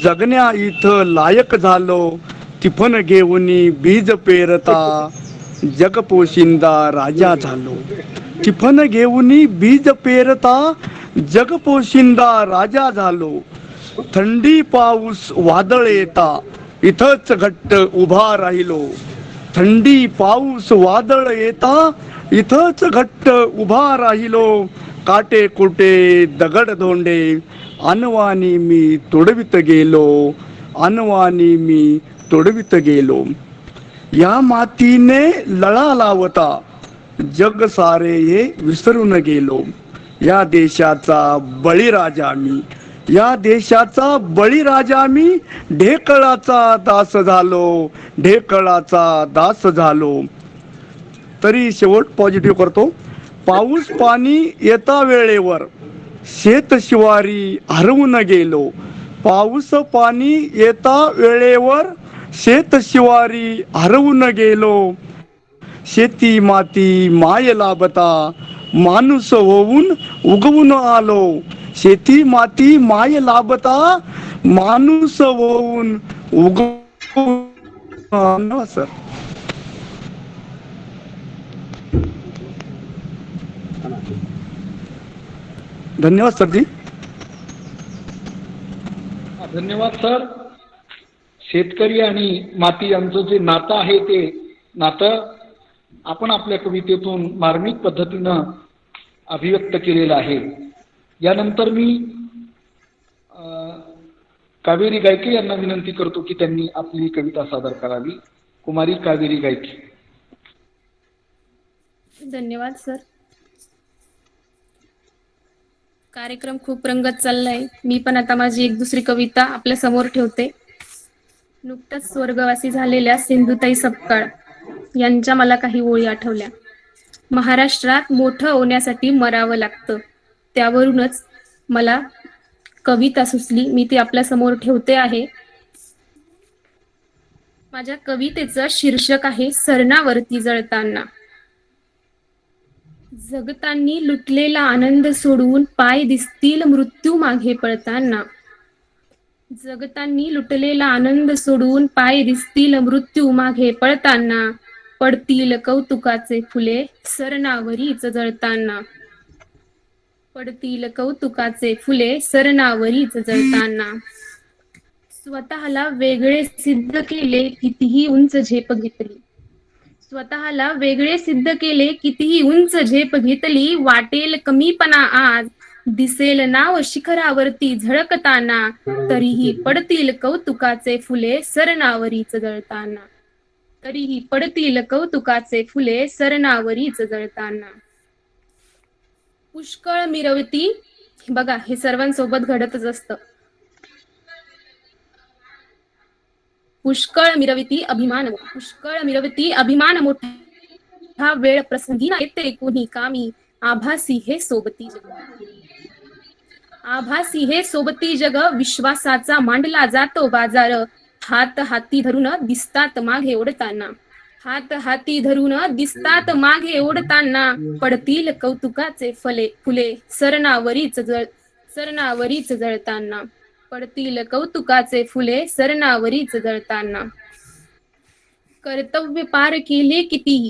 जगण्या इथं लायक झालो. तिफन घेऊनी बीज पेरता जग पोशिंदा राजा झालो. तिफन घेऊनी बीज पेरता जग पोशिंदा राजा झालो. थंडी पाऊस वादळ येता इथंच घट्ट उभा राहिलो. थंडी पाऊस वादळ येता इथंच घट्ट उभा राहिलो. काटे कुटे दगड धोंडे अनवानी मी तोडवित गेलो. अनवानी मी तोडवित गेलो. या मातीने लळा लावता जग सारे हे विसरून गेलो. या देशाचा बळीराजा मी. या देशाचा बळीराजा मी. ढेकळाचा दास झालो. ढेकळाचा दास झालो. तरी शेवट पॉझिटिव्ह करतो. पाऊस पाणी येता वेळेवर शेत शिवारी हरवून गेलो. पाऊस पाणी येता वेळेवर शेत शिवारी हरवून गेलो. शेती माती माय लाभता माणूस होऊन उगवून आलो. शेती माती माय लाभता माणूस होऊन उगवून आलो. सर धन्यवाद सरजी. धन्यवाद सर. शेतकरी आणि माती यांचं जे नातं आहे ते नातं आपण आपल्या कवितेतून मार्मिक पद्धतीनं अभिव्यक्त केलेलं आहे. यानंतर मी कावेरी गायके यांना विनंती करतो की त्यांनी आपली कविता सादर करावी. कुमारी कावेरी गायके. धन्यवाद सर. कार्यक्रम खूप रंगत चाललाय. मी पण आता माझी एक दुसरी कविता आपल्या समोर ठेवते. नुकताच स्वर्गवासी झालेल्या सिंधुताई सपकाळ यांच्या मला काही ओळी आठवल्या. महाराष्ट्रात मोठं होण्यासाठी मरावं लागतं, त्यावरूनच मला कविता सुचली. मी ती आपल्या समोर ठेवते आहे. माझ्या कवितेचं शीर्षक आहे सरणावरती जळताना. जगतांनी लुटलेला आनंद सोडून पाय दिसतील मृत्यू मागे पळताना. जगतांनी लुटलेला आनंद सोडून पाय दिसतील मृत्यू मागे पळताना. पडतील कौतुकाचे फुले सरणावरीच जळताना. पडतील कौतुकाचे फुले सरणावरीच जळताना. स्वतःला वेगळे सिद्ध केले कितीही उंच झेप घेतली. स्वतःला वेगळे सिद्ध केले कितीही उंच झेप घेतली. वाटेल कमीपणा आज दिसेल नाव शिखरावरती झळकताना. तरीही पडतील कौतुकाचे फुले सरणावरीच जळताना. तरीही पडतील कौतुकाचे फुले सरणावरीच जळताना. पुष्कळ मिरवती. बघा, हे सर्वांसोबत घडतच असतं. पुष्कळ मिरवती अभिमान. पुष्कळ मिरवती अभिमान मोठा वेळ प्रसंगी येते कोणी कामी. आभासी हे सोबती जग. आभासी हे सोबती जग विश्वासाचा मांडला जातो बाजार. हात हाती धरून दिसतात मागे ओढताना. हात हाती धरून दिसतात मागे ओढताना. पडतील कौतुकाचे फुले सरणावरीच सरणावरीच जळताना. पडतील कौतुकाचे फुले सरणावरीच जळताना. कर्तव्य पार केले कितीही,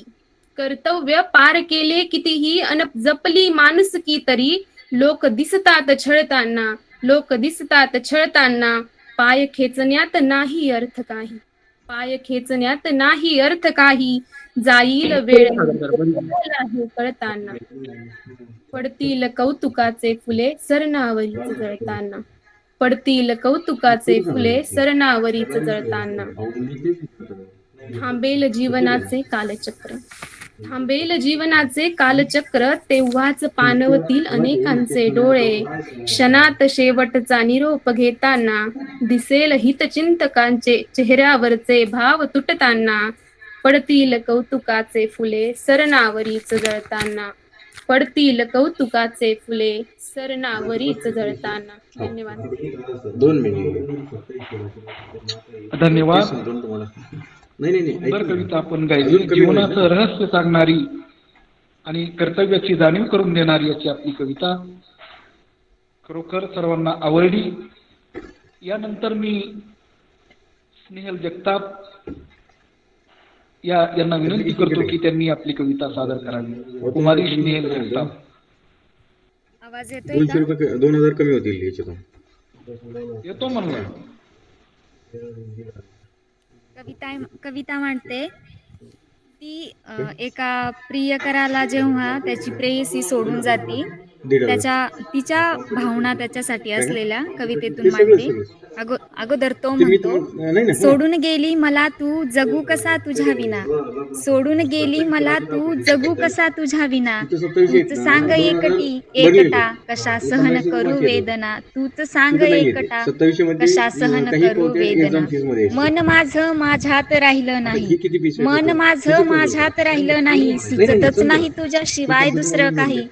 कर्तव्य पार केले कितीही, अन जपली माणुसकी तरी लोक दिसतात छळताना, लोक दिसतात छळताना. पाय खेचण्यात नाही अर्थ काही, पाय खेचण्यात नाही अर्थ काही, जाईल वेळ हे कळताना. पडतील कौतुकाचे फुले सरणावरीच जळताना. पडतील कौतुकाचे फुले सरणावरीच जळताना. थांबेल जीवनाचे कालचक्र, थांबेल जीवनाचे कालचक्र, तेव्हाच पाणवतील अनेकांचे डोळे. क्षणात शेवटचा निरोप घेताना, दिसेल हितचिंतकांचे चेहऱ्यावरचे भाव तुटताना. पडतील कौतुकाचे फुले सरणावरीच जळताना. पडतील कौतुकाचे फुले सरणावरीच जळताना. धन्यवाद. 2 मिनिट. धन्यवाद. समजून तुम्हाला नाही सुंदर कविता आपण गायली. जीवनाचं रहस्य सांगणारी आणि कर्तव्याची जाणीव करून देणारी अशी आपली कविता खरोखर सर्वांना आवडली. यानंतर मी स्नेहल जगताप यांना विनंती करतो की त्यांनी आपली कविता सादर करावी. कुमारी स्नेहल जगताप. आवाज येतोय का? 2000 कमी होतील याच्यातून. येतो म्हणलं. कविता म्हणते ती एका प्रियकराला जेव्हा त्याची प्रेयसी सोडून जाती, तिच्या भावना त्याच्यासाठी असलेल्या कवितेतून मांडते. अगोदर तो म्हणतो, सोडून गेली मला तू जगू कसा तुझ्या विना, सोडून गेली मला तू जगू कसा तुझ्या विना. तूच सांग एकटा कशा सहन करू वेदना, तूच सांग एकटा कशा सहन करू वेदना. मन माझं माझ्यात राहिलं नाही, मन माझं माझ्यात राहिलं नाही, सुचतच नाही तुझ्या शिवाय दुसरं काही.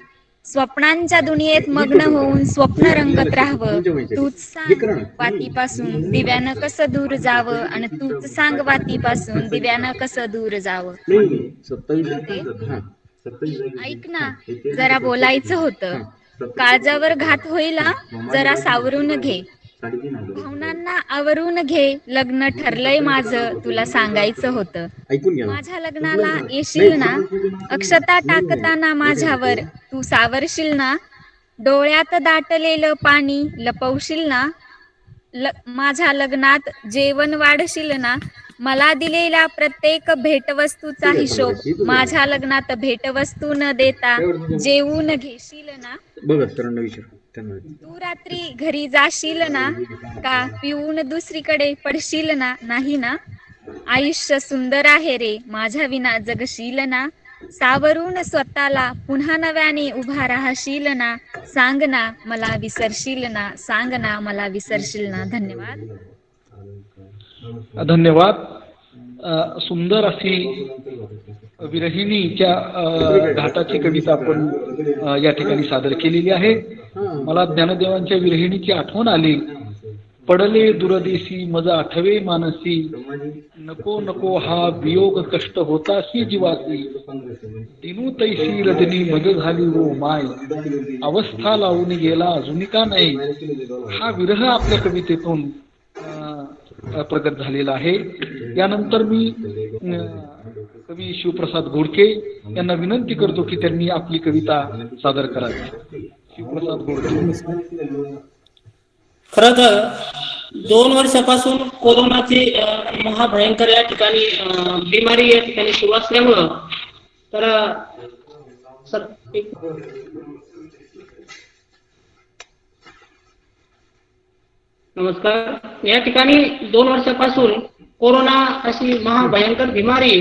स्वप्नांच्या दुनियेत मग्न होऊन स्वप्न रंगत राहावं, तूच सांग वातीपासून दिव्यानं कसं दूर जावं, आणि तूच सांग वातीपासून दिव्यानं कसं दूर जावं. ऐक ना जरा बोलायचं होतं, काळजावर घात होईल जरा सावरून घे, भावनांना आवरून घे, लग्न ठरलंय माझं तुला सांगायचं होतं. माझ्या लग्नाला येशील ना, अक्षता टाकताना माझ्यावर तू सावरशील ना, डोळ्यात दाटलेलं पाणी लपवशील ना, माझ्या लग्नात जेवण वाढशील ना, मला दिलेल्या प्रत्येक भेटवस्तूचा हिशोब माझ्या लग्नात भेटवस्तू न देता जेवून घेशील ना. तू रात्री घरी जाशील ना, का पिऊन दुसरीकडे पडशील ना, नाही ना. आयुष्य सुंदर आहे रे माझ्या विना जगशील ना, सावरून स्वतःला पुन्हा नव्याने उभा राहशील ना, सांग ना मला विसरशील ना, सांग ना मला विसरशील ना. धन्यवाद. धन्यवाद. सुंदर अशी विरहिणीच्या घाटाची कविता आपण या ठिकाणी सादर केलेली आहे. मला ज्ञानदेवांच्या विरहिणीची आठवण आली. पडले दुरदेशी मज आठवे मानसी, नको नको हा वियोग कष्ट होताशी जीवासी, दिनू तैसी रजनी मज झाली वो माय, अवस्था लावून गेला अजून का नाही. हा विरह आपल्या कवितेतून प्रगट झालेला आहे. यानंतर मी कवी शिवप्रसाद घोडके यांना विनंती करतो की त्यांनी आपली कविता सादर करावी. शिवप्रसाद घोडके. खरं तर 2 वर्षापासून कोरोनाची महाभयंकर या ठिकाणी बिमारी या ठिकाणी सुरू असल्यामुळं तर नमस्कार. या ठिकाणी 2 वर्षापासून कोरोना अशी महाभयंकर बिमारी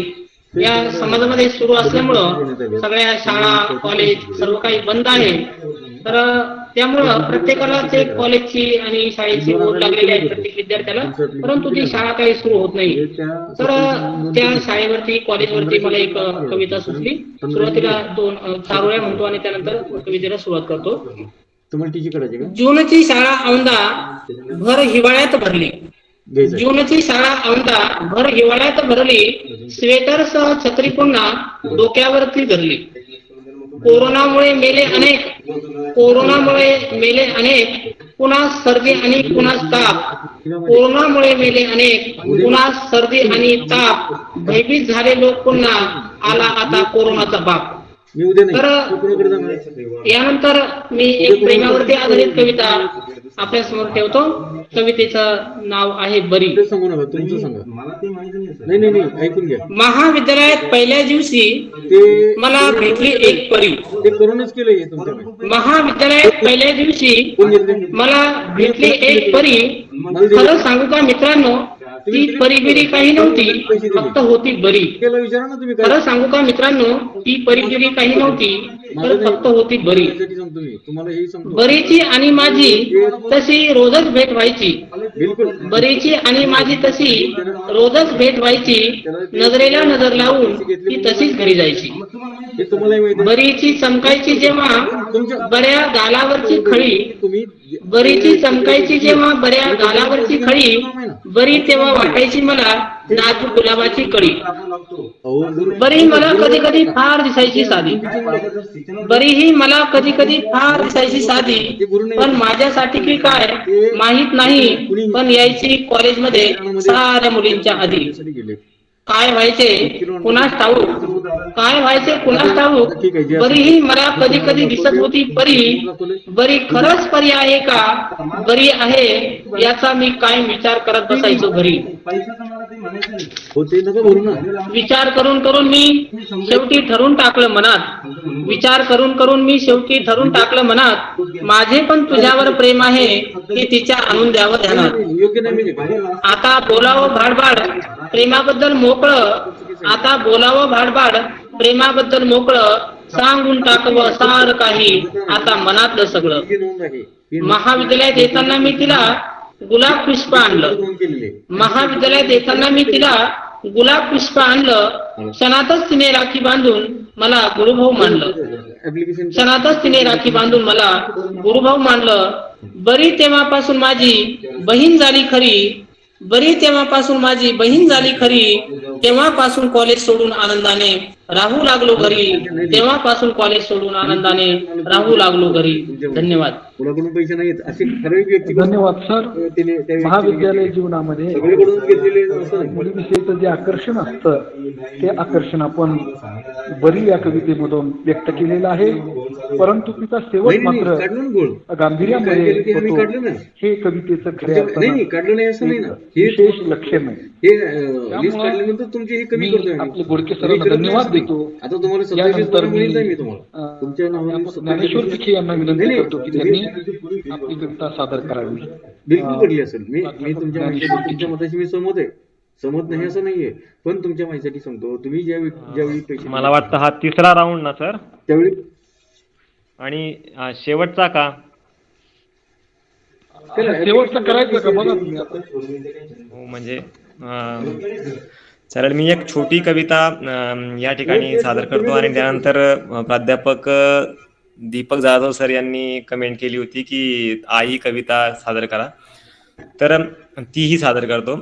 या समाजामध्ये सुरू असल्यामुळं सगळ्या शाळा कॉलेज सर्व काही बंद आहे. तर त्यामुळं प्रत्येकालाच एक कॉलेजची आणि शाळेची ओढ लागलेली आहे प्रत्येक विद्यार्थ्याला, परंतु ती शाळा काही सुरू होत नाही. तर त्या शाळेवरती कॉलेजवरती मला एक कविता सुचली. सुरुवातीला 2 चारोळ्या म्हणतो आणि त्यानंतर कवितेला सुरुवात करतो. जूनची शाळा औंधा भर हिवाळ्यात भरली, जूनची शाळा औंधा भर हिवाळ्यात भरली, स्वेटर सह छत्री पुन्हा डोक्यावरती धरली. कोरोनामुळे मेले अनेक, पुन्हा सर्दी आणि पुन्हा ताप. कोरोनामुळे मेले अनेक, पुन्हा सर्दी आणि ताप. भयभीत झाले लोक पुन्हा, आला आता कोरोनाचा बाप. मी उद्या नाही तर तू कुणाकडे जाणार? यानंतर मी एक प्रेमावरती आधारित कविता आपल्या समोर ठेवतो. कवितेचं नाव आहे बरी. ते सांगू नका, तुमचं सांगा. मला ते माहिती नाही. नाही ऐकून घ्या. महाविद्यालयात पहिल्या दिवशी ते मला भेटली एक परी. ते करूनच केलंय तुमच्याकडे. महाविद्यालयात पहिल्या दिवशी कोण घेतले? मला भेटली एक परी. खरं सांगू का मित्रांनो, ती परी बिरी काही नव्हती, फक्त होती बरी. त्याला विचारा ना तुम्ही. खरं सांगू का मित्रांनो, ती परी बिरी काही नव्हती, तर फक्त होती बरी. सांगतो मी तुम्हाला, हे सांगतो. बरीची आणि माझी तशी रोजच भेट व्हायची. बिलकुल. बरीची आणि माझी तशी रोजच भेट व्हायची. नजरेला नजर लावून ती तशीच घरी जायची. हे तुम्हालाही माहिती आहे. बरीची चमकायची जेव्हा बऱ्या गालावरची खळी, तुम्ही बरीची चमकायची जेव्हा बऱ्या गालावरची खळी, बरी तेव्हा वाटायची मला नाजूक गुलाबाची कळी. बरी मला कधी कधी फार दिसायची साधी, बरी ही मला कधी कधी फार दिसायची साधी. पण माझ्यासाठी की काय माहित नाही, पण यायची कॉलेजमध्ये साऱ्या मुलींच्या आधी. काय व्हायचे कुणास ठाऊक, काय व्हायचे कुणास ठाऊक. बरी ही मला कधी कधी दिसत होती परी. बरी खरंच परी आहे का, बरी आहे याचा मी काय विचार करत बसायचो घरी. विचार करून करून मी शेवटी ठरून टाकलं मनात. विचार करून करून मी शेवटी ठरून टाकलं मनात. माझे पण तुझ्यावर प्रेम आहे, हे तिच्या आणून द्यावं ध्यानात. आता बोलावं भाडभाड प्रेमाबद्दल मोकळं, आता बोलावं भाडभाड प्रेमाबद्दल मोकळं. सांगून टाकवं सार काही आता मनातलं सगळं. महाविद्यालयात येताना मी तिला गुलाब पुष्प आणलं. महाविद्यालयात येताना मी तिला गुलाब पुष्प आणलं. क्षणातच तिने राखी बांधून मला गुरुभाऊ मानलं. क्षणातच तिने राखी बांधून मला गुरुभाऊ मानलं. बरी तेव्हापासून माझी बहीण झाली खरी, बरी तेव्हापासून माझी बहीण झाली खरी. तेव्हापासून कॉलेज सोडून आनंदाने राहू लागलो घरी. तेव्हापासून कॉलेज सोडून आनंदाने राहू लागलो घरी. धन्यवाद. कोणाकडून पैसे नाहीत असे ठराविक व्यक्ती. धन्यवाद सर. महाविद्यालय जीवनामध्ये सगळीकडून घेतलेले असं नाही. मुलीविषयीचं जे आकर्षण असतं, ते आकर्षण आपण बरी या कवितेमधून व्यक्त केलेलं आहे. परंतु तिचा शेवट मात्र गांभीर्यामध्ये होतो. हे कवितेचं खऱ्या नाही काढलं नाही असं नाही ना. हे विशेष लक्षण आहे. हे लिस्ट काढल्यानंतर तुमची हे कमी करतोय. आपले गोडके सरांना धन्यवाद देतो. आता तुम्हाला 27 मिळत आहे. मी तुम्हाला तुमच्या नावाने ज्ञानेश्वर विखे यांना विनंती करतो की त्यांनी आपली कविता सादर करावी. बिलकुल पडली असेल. मी तुमच्या मताशी मी सहमत नाही असं नाहीये, पण तुमच्या माहितीसाठी सांगतो. तुम्ही ज्यावेळी पैसे, मला वाटतं हा तिसरा राऊंड ना सर, त्यावेळी आणि शेवटचा का शेवटचं करायचं का बघा तुम्ही आता. हो म्हणजे चालेल. मी एक छोटी कविता या ठिकाणी सादर करतो आणि त्यानंतर प्राध्यापक दीपक जाधव सर यांनी कमेंट केली होती की आई कविता सादर करा, तर तीही सादर करतो.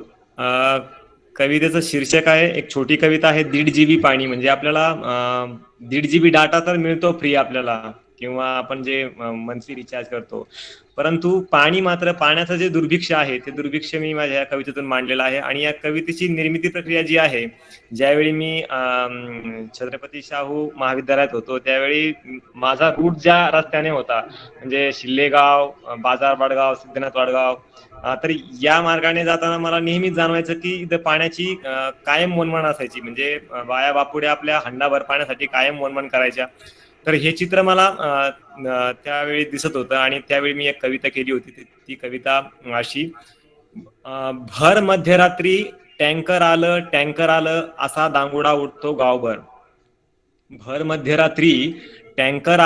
कवितेचं शीर्षक आहे, एक छोटी कविता आहे, 1.5 GB पाणी. म्हणजे आपल्याला 1.5 GB डाटा तर मिळतो फ्री आपल्याला, किंवा आपण जे मंथली रिचार्ज करतो, परंतु पाणी मात्र, पाण्याचं जे दुर्भिक्ष आहे ते दुर्भिक्ष मी माझ्या या कवितेतून मांडलेलं आहे. आणि या कवितेची निर्मिती प्रक्रिया जी आहे, ज्यावेळी मी छत्रपती शाहू महाविद्यालयात होतो त्यावेळी माझा रूट ज्या रस्त्याने होता, म्हणजे शिल्लेगाव, बाजार वाडगाव, सिद्धनाथ वाडगाव, तर या मार्गाने जाताना मला नेहमीच जाणवायचं की इथं पाण्याची कायम वणवण असायची. म्हणजे बाया बापुड्या आपल्या हंडाभर पाण्यासाठी कायम वणवण करायच्या. तर हे चित्र मला त्यावेळी दिसत होतं आणि त्यावेळी मी एक कविता केली होती. ती कविता अशी: भर मध्यरात्री टँकर आलं असा दांगुडा उठतो गावभर. भर मध्यरात्री टँकर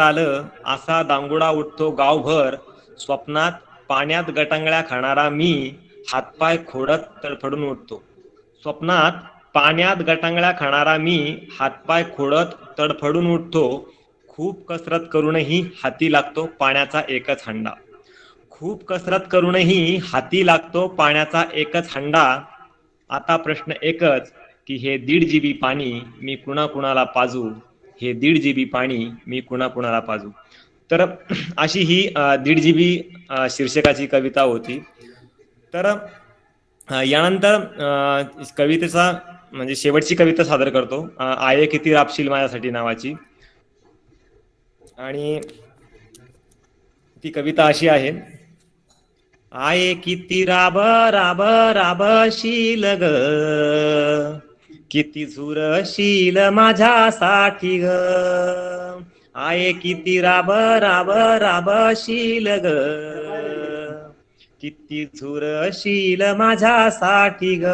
आलं असा दांगुडा उठतो गावभर. स्वप्नात पाण्यात गटांगळ्या खाणारा मी हातपाय खोडत तडफडून उठतो. स्वप्नात पाण्यात गटांगळ्या खाणारा मी हातपाय खोडत तडफडून उठतो. खूप कसरत करूनही हाती लागतो पाण्याचा एकच हंडा. खूप कसरत करूनही हाती लागतो पाण्याचा एकच हंडा. आता प्रश्न एकच की हे 1.5 GB पाणी मी कुणाकुणाला पाजू. हे 1.5 GB पाणी मी कुणाकुणाला पाजू. तर अशी ही 1.5 GB शीर्षकाची कविता होती. तर यानंतर कवितेचा म्हणजे शेवटची कविता सादर करतो, आहे किती राबशील माझ्यासाठी नावाची. आणि ती कविता अशी आहे. आहे किती राब राब राबशील ग, किती झुरशील माझ्यासाठी ग. आहे किती राब राब राबशील ग, किती झुरशील माझ्यासाठी ग.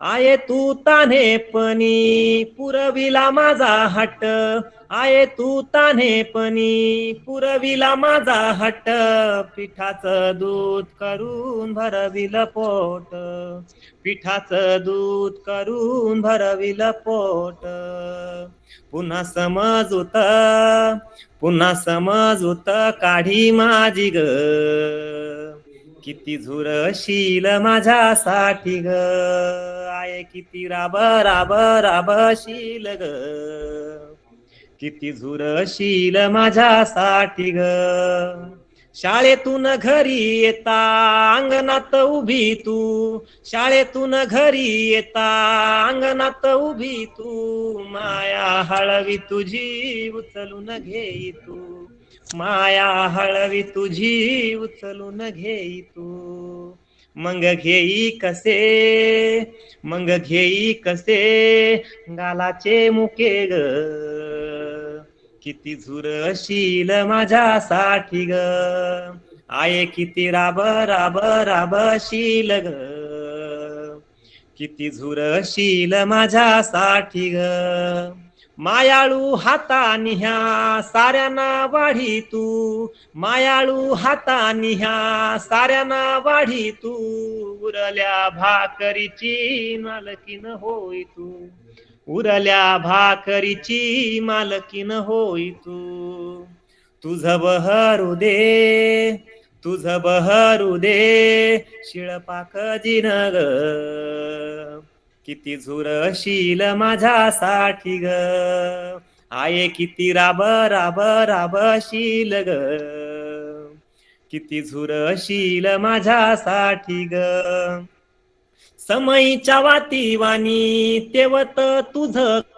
आहे तू तान्हेपणी पुरविला माझा हट्ट, आहे तू तान्हेपणी पुरविला माझा हट्ट. पिठाचं दूध करून भरविलं पोट, पिठाचं दूध करून भरविलं पोट. पुन्हा समजूत, पुन्हा समजूत काढी माझी ग, किती झुरशील माझ्यासाठी ग. आहे किती राब राब राबशील ग, किती झुरशील माझ्यासाठी ग. शाळेतून घरी येता अंगणात उभी तू, शाळेतून घरी येता अंगणात उभी तू. माया हळवी तुझी उचलून घेई तू, माया हळवी तुझी उचलून घेई तू. मग घेई कसे, मग घेई कसे गालाचे मुके ग, किती झुरशील माझ्यासाठी ग. आहे किती राब राब राबशील ग, किती झुरशील माझ्यासाठी ग. मायाळू हातानी ह्या साऱ्यांना वाढी तू, मायाळू हातानी ह्या साऱ्यांना वाढी तू. उरल्या भाकरीची मालकीन होई तू, उरल्या भाकरीची मालकीन होई तू. तुझ बहरू दे, तुझ बहरू दे शिळपाक जिनग, किती झुरशील माझ्यासाठी ग. आहे किती राब राब राबशील ग, किती झुरशील माझ्यासाठी ग. समईच्या वातीवानी तेवत तुझ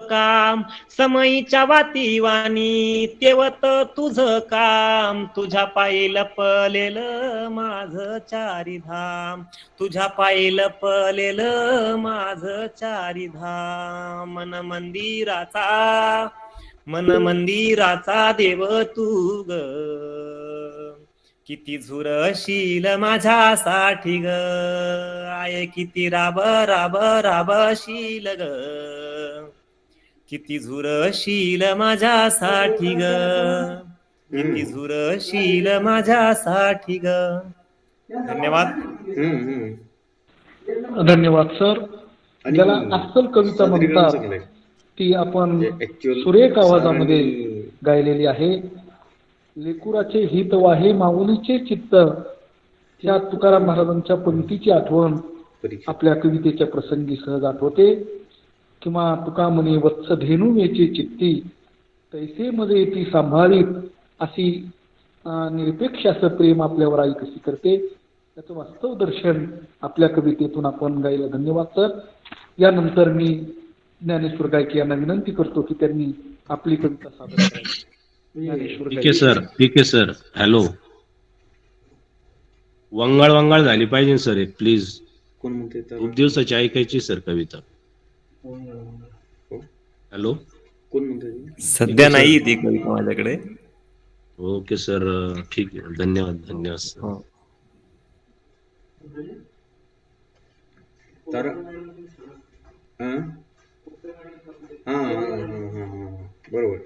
काम, समईच्या वातीवानी तेवत तुझ काम. तुझ्या पायी लपलेल माझ चारिधाम, तुझ्या पायी लपलेल माझ चारिधाम. मन मंदिराचा, मन मंदिराचा देव तू ग, किती झुरशील माझ्यासाठी ग. आहे किती राब राब राबशील ग, किती झुरशील माझ्यासाठी ग, किती झुरशील माझ्यासाठी ग. धन्यवाद. धन्यवाद सर. ज्याला अस्सल कविता म्हणतात ती आपण सुरेख आवाजामध्ये गायलेली आहे. लेकुराचे हित वाहे माऊलीचे चित्त, या तुकाराम महाराजांच्या पंक्तीची आठवण आपल्या कवितेच्या प्रसंगी सहज आठवते. किंवा तुका म्हणे वत्स धेनू वेचे चित्ती, तैसे मध्ये ती सांभाळीत. अशी निरपेक्ष असं प्रेम आपल्यावर आई कशी करते त्याचं वास्तव दर्शन आपल्या कवितेतून आपण गायला. धन्यवाद सर. यानंतर मी ज्ञानेश्वर गायके यांना विनंती करतो की त्यांनी आपली कविता सादर करावी. ठीक आहे सर. हॅलो, वंगाळ वंगाळ झाली पाहिजे सर एक प्लीज. कोण म्हणते? खूप दिवसाची ऐकायची सर कविता. हॅलो, कोण म्हणते? सध्या नाही ती कविता माझ्याकडे. ओके सर, ठीक आहे. धन्यवाद धन्यवाद सर. तर बरोबर.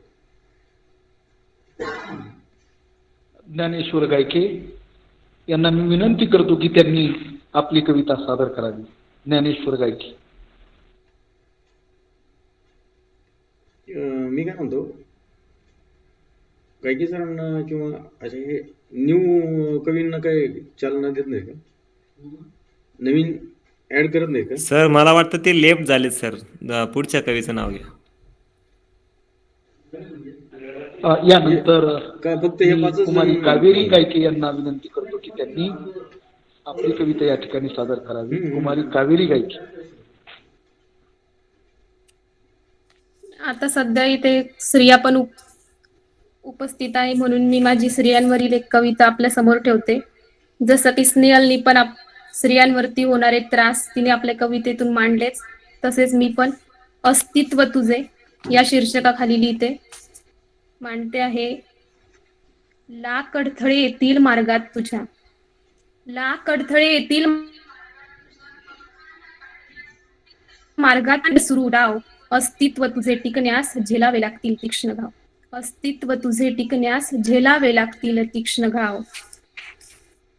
ज्ञानेश्वर गायके यांना मी विनंती करतो की त्यांनी आपली कविता सादर करावी. ज्ञानेश्वर गायके. मी काय म्हणतो, गायके सरांना किंवा अशा हे न्यू कवींना काही चालना देत नाही का? नवीन ऍड करत नाही का? सर मला वाटतं ते लेफ्ट झाले सर. पुढच्या कवीचं नाव घ्या. यानंतर का फक्त हे मी पाचच कुमारी जण कावेरी गायके यांना विनंती करतो की त्यांनी आपली कविता या ठिकाणी सादर करावी. कुमारी कावेरी गायके. आता सध्या इथे स्त्रिया पण उपस्थित आहे, म्हणून मी माझी स्त्रियांवरील एक कविता आपल्या समोर ठेवते. जसं की स्नेहलनी पण स्त्रियांवरती होणारे त्रास तिने आपल्या कवितेतून मांडलेच, तसेच मी पण अस्तित्व तुझे या शीर्षकाखाली लिहिते. मांडते आहे. लाख अडथळे येतील मार्गात तुझ्या, लाख अडथळे येतील मार्गात सुरू डाव, अस्तित्व तुझे टिकण्यास झेलावे लागतील तीक्ष्ण घाव, अस्तित्व तुझे टिकण्यास झेलावे लागतील तीक्ष्ण घाव.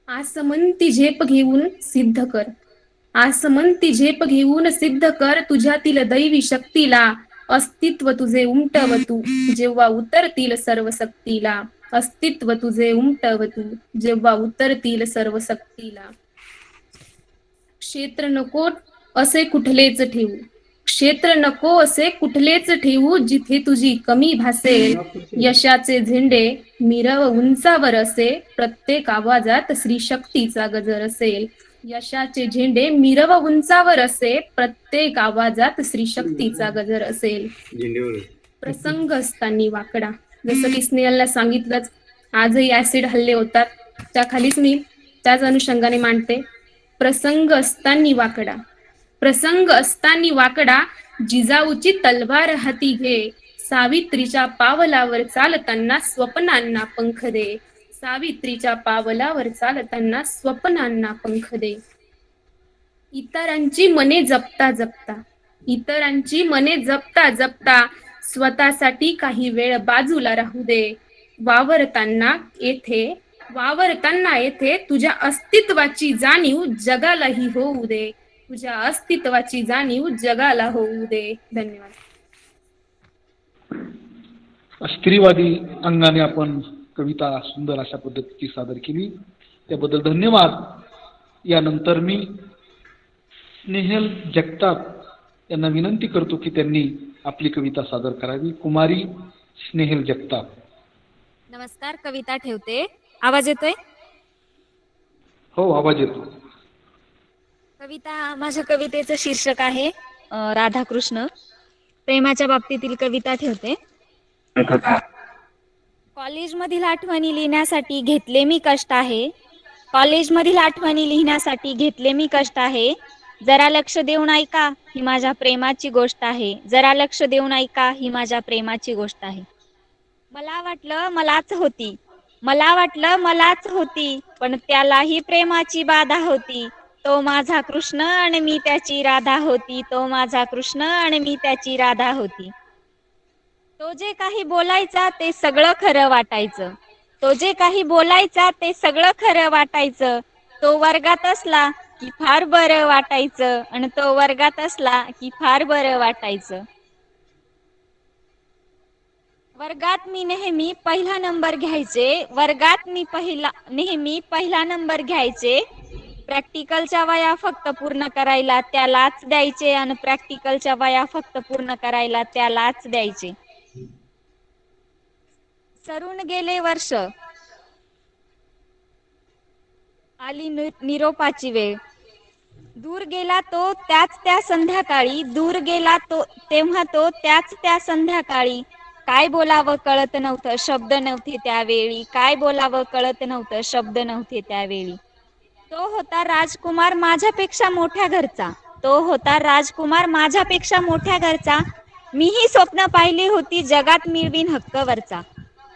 आसमंती झेप घेऊन सिद्ध कर, आसमंती झेप घेऊन सिद्ध कर तुझ्यातील दैवी शक्तीला, अस्तित्व तुझे उमटव तू जेव्हा उतरतील सर्व सक्तीला, अस्तित्व तुझे उमटव तू जेव्हा उतरतील सर्व सक्तीला. क्षेत्र नको असे कुठलेच ठेवू, क्षेत्र नको असे कुठलेच ठेवू जिथे तुझी कमी भासेल, यशाचे झेंडे मिरव उंचावर असे प्रत्येक आवाजात श्री शक्तीचा गजर असेल, यशाचे झेंडे मिरव उंचावर असे प्रत्येक आवाजात श्री शक्तीचा गजर असेल. प्रसंग असताना वाकडा, जसं की स्नेहलला सांगितलंच, आजही ऍसिड हल्ले होतात, त्याखालीच मी त्याच अनुषंगाने मांडते. प्रसंग असताना वाकडा, प्रसंग असताना वाकडा जिजाऊची तलवार हाती घे, सावित्रीच्या पावलावर चालताना स्वप्नांना पंख दे, सावित्रीच्या पावलावर चालताना स्वप्नांना पंख दे. इतरांची मने जपता जपता, इतरांची मने जपता जपता स्वतःसाठी काही वेळ बाजूला राहू दे, वावरताना येथे तुझ्या अस्तित्वाची जाणीव जगालाही होऊ दे, तुझ्या अस्तित्वाची जाणीव जगाला होऊ दे. धन्यवाद. स्त्रीवादी अंगाने आपण कविता सुंदर अशा पद्धतीची सादर केली, त्याबद्दल धन्यवाद. यानंतर मी स्नेहल जगताप यांना विनंती करतो की त्यांनी आपली कविता सादर करावी. कुमारी स्नेहल जगताप. नमस्कार, कविता ठेवते. आवाज येतोय? हो, आवाज येतो. कविता, माझ्या कवितेचं शीर्षक आहे राधाकृष्ण. प्रेमाच्या बाबतीतील कविता ठेवते. कॉलेजमधील आठवणी लिहिण्यासाठी घेतले मी कष्ट आहे, कॉलेजमधील आठवणी लिहिण्यासाठी घेतले मी कष्ट आहे, जरा लक्ष देऊन ऐका ही माझ्या प्रेमाची गोष्ट आहे, जरा लक्ष देऊन ऐका ही माझ्या प्रेमाची गोष्ट आहे. मला वाटलं मलाच होती, मला वाटलं मलाच होती, पण त्यालाही प्रेमाची बाधा होती, तो माझा कृष्ण आणि मी त्याची राधा होती, तो माझा कृष्ण आणि मी त्याची राधा होती. तो जे काही बोलायचा ते सगळं खरं वाटायचं, तो जे काही बोलायचा ते सगळं खरं वाटायचं, तो वर्गात असला की फार बरं वाटायचं, आणि तो वर्गात असला की फार बरं वाटायचं. वर्गात मी नेहमी पहिला नंबर घ्यायचे, वर्गात मी नेहमी पहिला नंबर घ्यायचे, प्रॅक्टिकलच्या वया फक्त पूर्ण करायला त्यालाच द्यायचे, आणि प्रॅक्टिकलच्या वया फक्त पूर्ण करायला त्यालाच द्यायचे. सरून गेले वर्ष, आली निरोपाची वेळ, दूर गेला तो त्याच त्या संध्याकाळी, दूर गेला तो तेव्हा तो त्याच त्या संध्याकाळी, काय बोलावं कळत नव्हतं शब्द नव्हते त्यावेळी, काय बोलावं कळत नव्हतं शब्द नव्हते त्यावेळी. तो होता राजकुमार माझ्यापेक्षा मोठ्या घरचा, तो होता राजकुमार माझ्यापेक्षा मोठ्या घरचा, मीही स्वप्न पाहिली होती जगात मिळवीन हक्कवरचा,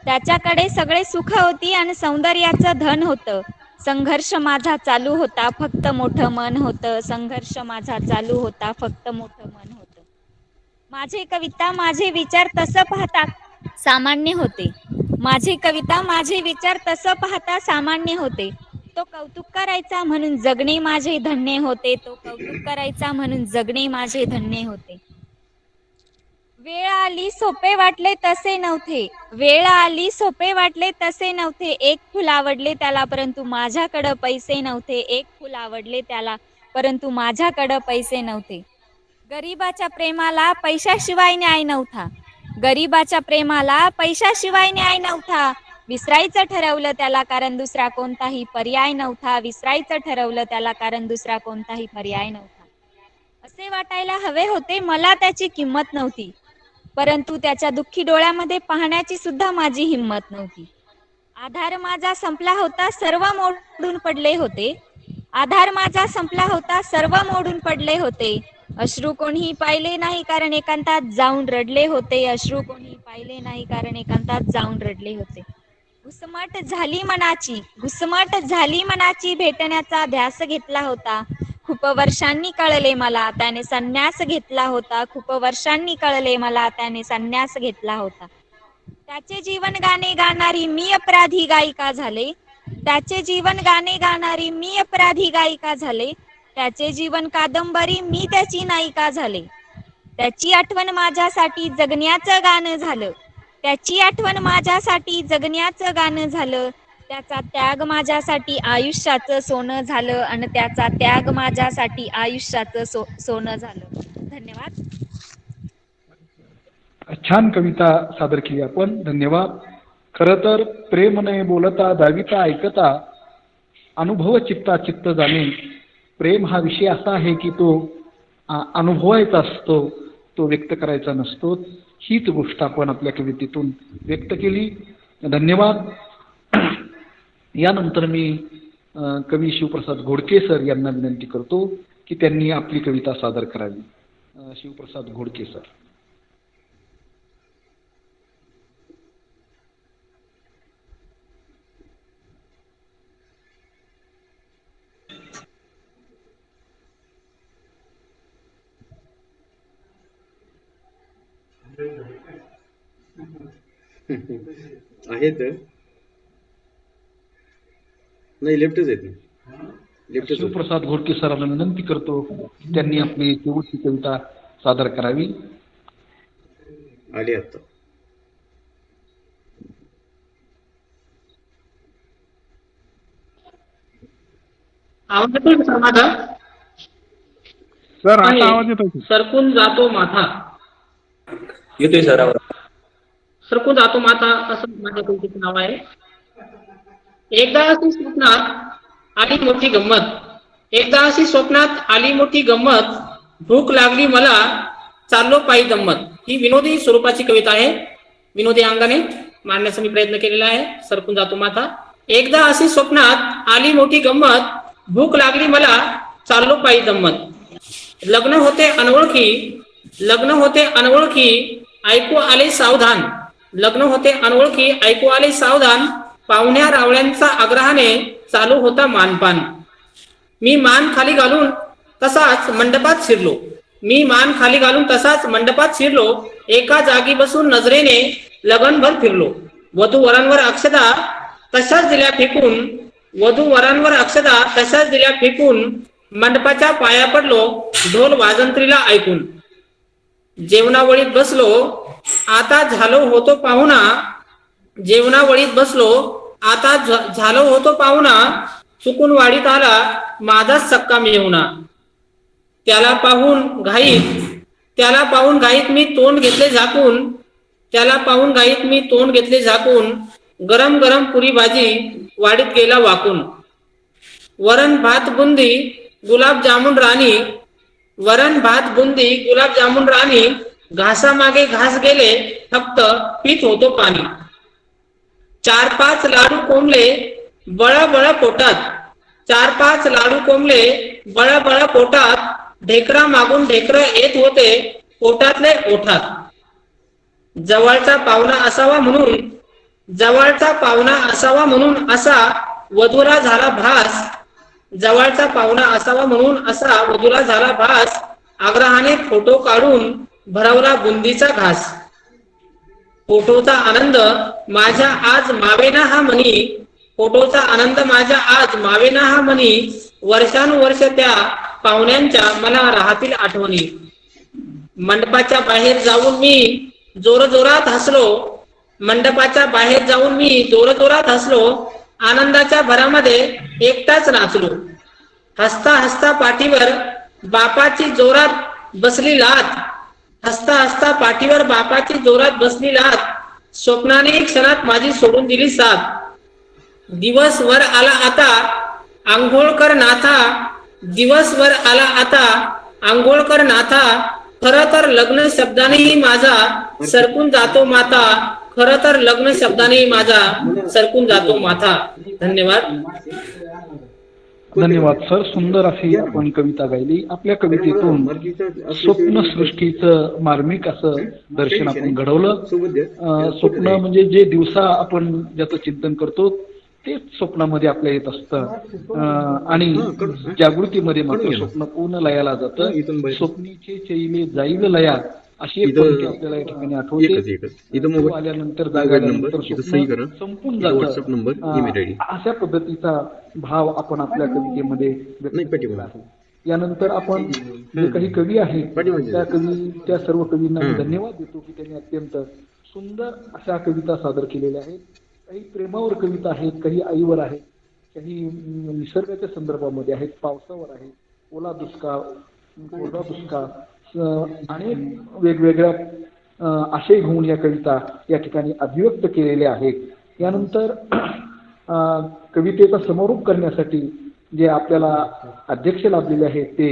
त्याच्याकडे सगळे सुख होती आणि सौंदर्याचं धन होतं, संघर्ष माझा चालू होता फक्त मोठं मन होतं, संघर्ष माझा चालू होता फक्त मोठं मन होतं. माझी कविता माझे विचार तसं पाहता सामान्य होते, माझी कविता माझे विचार तसं पाहता सामान्य होते, तो कौतुक करायचा म्हणून जगणे माझे धन्य होते, तो कौतुक करायचा म्हणून जगणे माझे धन्य होते. वेळ आली सोपे वाटले तसे नव्हते, वेळ आली सोपे वाटले तसे नव्हते, एक फुल आवडले त्याला परंतु माझ्याकडं पैसे नव्हते, एक फुल आवडले त्याला परंतु माझ्याकडं पैसे नव्हते. गरिबाच्या प्रेमाला पैशाशिवाय न्याय नव्हता, गरीबाच्या प्रेमाला पैशाशिवाय न्याय नव्हता. विसरायचं ठरवलं त्याला कारण दुसरा कोणताही पर्याय नव्हता. विसरायचं ठरवलं त्याला कारण दुसरा कोणताही पर्याय नव्हता. असे वाटायला हवे होते मला त्याची किंमत नव्हती, परंतु त्याच्या दुःखी डोळ्यामध्ये पाहण्याची सुद्धा माझी हिंमत नव्हती. आधार माझा संपला होता, सर्व मोडून पडले होते. आधार माझा संपला होता, सर्व मोडून पडले होते. अश्रू कोणीही पाहिले नाही कारण एकांतात जाऊन रडले होते. अश्रू कोणीही पाहिले नाही कारण एकांतात जाऊन रडले होते. घुसमट झाली मनाची, घुसमट झाली मनाची, भेटण्याचा ध्यास घेतला होता. खूप वर्षांनी कळले मला त्याने संन्यास घेतला होता. खूप वर्षांनी कळले मला त्याने संन्यास घेतला होता. त्याचे जीवन गाणे गाणारी मी अपराधी गायिका झाले. त्याचे जीवन गाणे गाणारी मी अपराधी गायिका झाले. त्याचे जीवन कादंबरी मी त्याची नायिका झाले. त्याची आठवण माझ्यासाठी जगण्याचं गाणं झालं. त्याची आठवण माझ्यासाठी जगण्याचं गाणं झालं. त्याचा त्याग माझ्यासाठी आयुष्याचं सोनं झालं आणि त्याचा त्याग माझ्यासाठी आयुष्याचं सोनं झालं. धन्यवाद. छान कविता सादर केली आपण, धन्यवाद. खरं तर प्रेम नाही बोलता दाविता ऐकता, अनुभव चित्ता चित्त जाणे. प्रेम हा विषय असा आहे की तो अनुभवायचा असतो, तो व्यक्त करायचा नसतो. हीच गोष्ट आपण आपल्या कवितेतून व्यक्त केली. धन्यवाद. यानंतर मी कवी शिवप्रसाद घोडके सर यांना विनंती करतो की त्यांनी आपली कविता सादर करावी. शिवप्रसाद घोडके सर. आहेत नाही, लेफ्टच आहेत. लेफ्ट. शिवप्रसाद घोडके सरांना विनंती करतो त्यांनी आपली शेवटची कविता सादर करावी. आले आता. आवाज येतोय का सर माझा? सर आता आवाज येतोय. सरकून जातो माथा. येतोय सर आवाज. सरकून जातो माथा असं माझ्या कवितेचं नाव आहे. एकदा अशी स्वप्नात आली मोठी गंमत. एकदा अशी स्वप्नात आली मोठी गंमत. भूक लागली मला चाललो पायी दम्मत. ही विनोदी स्वरूपाची कविता आहे. विनोदी अंगाने मांडण्याचा मी प्रयत्न केलेला आहे. सरकून जातो माथा. एकदा अशी स्वप्नात आली मोठी गंमत. भूक लागली मला चाललो पायी दम्मत. लग्न होते अनोळखी, लग्न होते अनोळखी, ऐकू आले सावधान. लग्न होते अनोळखी, ऐकू आले सावधान. पाहुण्या रावळ्यांचा आग्रहाने चालू होता मानपान. मी मान खाली घालून तसाच मंडपात शिरलो. मी मान खाली घालून तसाच मंडपात शिरलो. एका जागी बसून नजरेने लगनभर फिरलो. वधू वरांवर अक्षदा तशाच दिल्या फेकून, वधू वरांवर अक्षदा तशाच दिल्या फेकून. मंडपाच्या पाया पडलो ढोल वाजंत्रीला ऐकून. जेवणावळीत बसलो आता झालो होतो पाहुणा. जेवणावळीत बसलो आता झालो होतो पाहुणा. चुकून वाडीत आला माझा सक्का मेहुणा. त्याला पाहून घाईत मी तोंड घेतले झाकून. त्याला पाहून घाईत मी तोंड घेतले झाकून. गरम गरम पुरी भाजी वाडीत गेला वाकून. वरण भात बुंदी गुलाबजामुन राणी. वरण भात बुंदी गुलाबजामुन राणी. घासामागे घास गेले फक्त पीत होतो पाणी. 4-5 लाडू कोंबले बळबळ पोटात. 4-5 लाडू कोंबले बळबळ पोटात. ढेकरा मागून ढेकर येत होते पोटातले ओठात. जवळचा पाहुणा असावा म्हणून, जवळचा पाहुणा असावा म्हणून असा वधूला झाला भास. जवळचा पाहुणा असावा म्हणून असा वधूला झाला भास. आग्रहाने फोटो काढून भरवला बुंदीचा घास. फोटोचा आनंद माझ्या आज मावेना हा मनी. फोटोचा आनंद माझ्या आज मावेना हा मनी. वर्षानुवर्ष त्या पाहुण्यांच्या मला राहतील आठवणी. मंडपाच्या बाहेर जाऊन मी जोरजोरात हसलो. मंडपाच्या बाहेर जाऊन मी जोरजोरात हसलो. आनंदाच्या भरामध्ये एकटाच नाचलो. हसता हसता पाठीवर बापाची जोरात बसली लात. हसता हसता पाठीवर बापाची जोरात बसली लाथ, स्वप्नाने क्षणात माझी सोडून दिली साथ. दिवस वर आला आता आंघोळ कर नाथा, दिवस वर आला आता आंघोळ कर नाथा, खरं तर लग्न शब्दानेही माझा सरकून जातो माथा, खरं तर लग्न शब्दानेही माझा सरकून जातो माथा. धन्यवाद. धन्यवाद सर. सुंदर अशी आपण कविता गायली. आपल्या कवितेतून स्वप्न सृष्टीचं मार्मिक असं दर्शन आपण घडवलं. स्वप्न म्हणजे जे दिवसा आपण ज्याचं चिंतन करतो तेच स्वप्नामध्ये आपल्या येत असतं आणि जागृतीमध्ये मात्र स्वप्न पूर्ण लयाला जातं. स्वप्नीचे चैले जाईल लया अशी एक पंक्ती आपल्याला या ठिकाणी आठवते. आल्यानंतर जागल्यानंतर स्वप्न संपून जातं. अशा पद्धतीचा भाव आपण आपल्या कवितेमध्ये व्यक्त केला आहे. यानंतर आपण जे काही कवी आहेत त्या सर्व कवींना मी धन्यवाद देतो की त्यांनी अत्यंत सुंदर अशा कविता सादर केलेल्या आहेत. काही प्रेमावर कविता आहेत, काही आईवर आहेत, काही निसर्गाच्या संदर्भामध्ये आहेत, पावसावर आहेत, ओला दुष्काळ, कोरडा दुष्काळ, अनेक वेगवेगळ्या आशय घेऊन या कविता या ठिकाणी अभिव्यक्त केलेल्या आहेत. यानंतर कवितेचा समारोप करण्यासाठी जे आपल्याला अध्यक्ष लाभलेले आहेत ते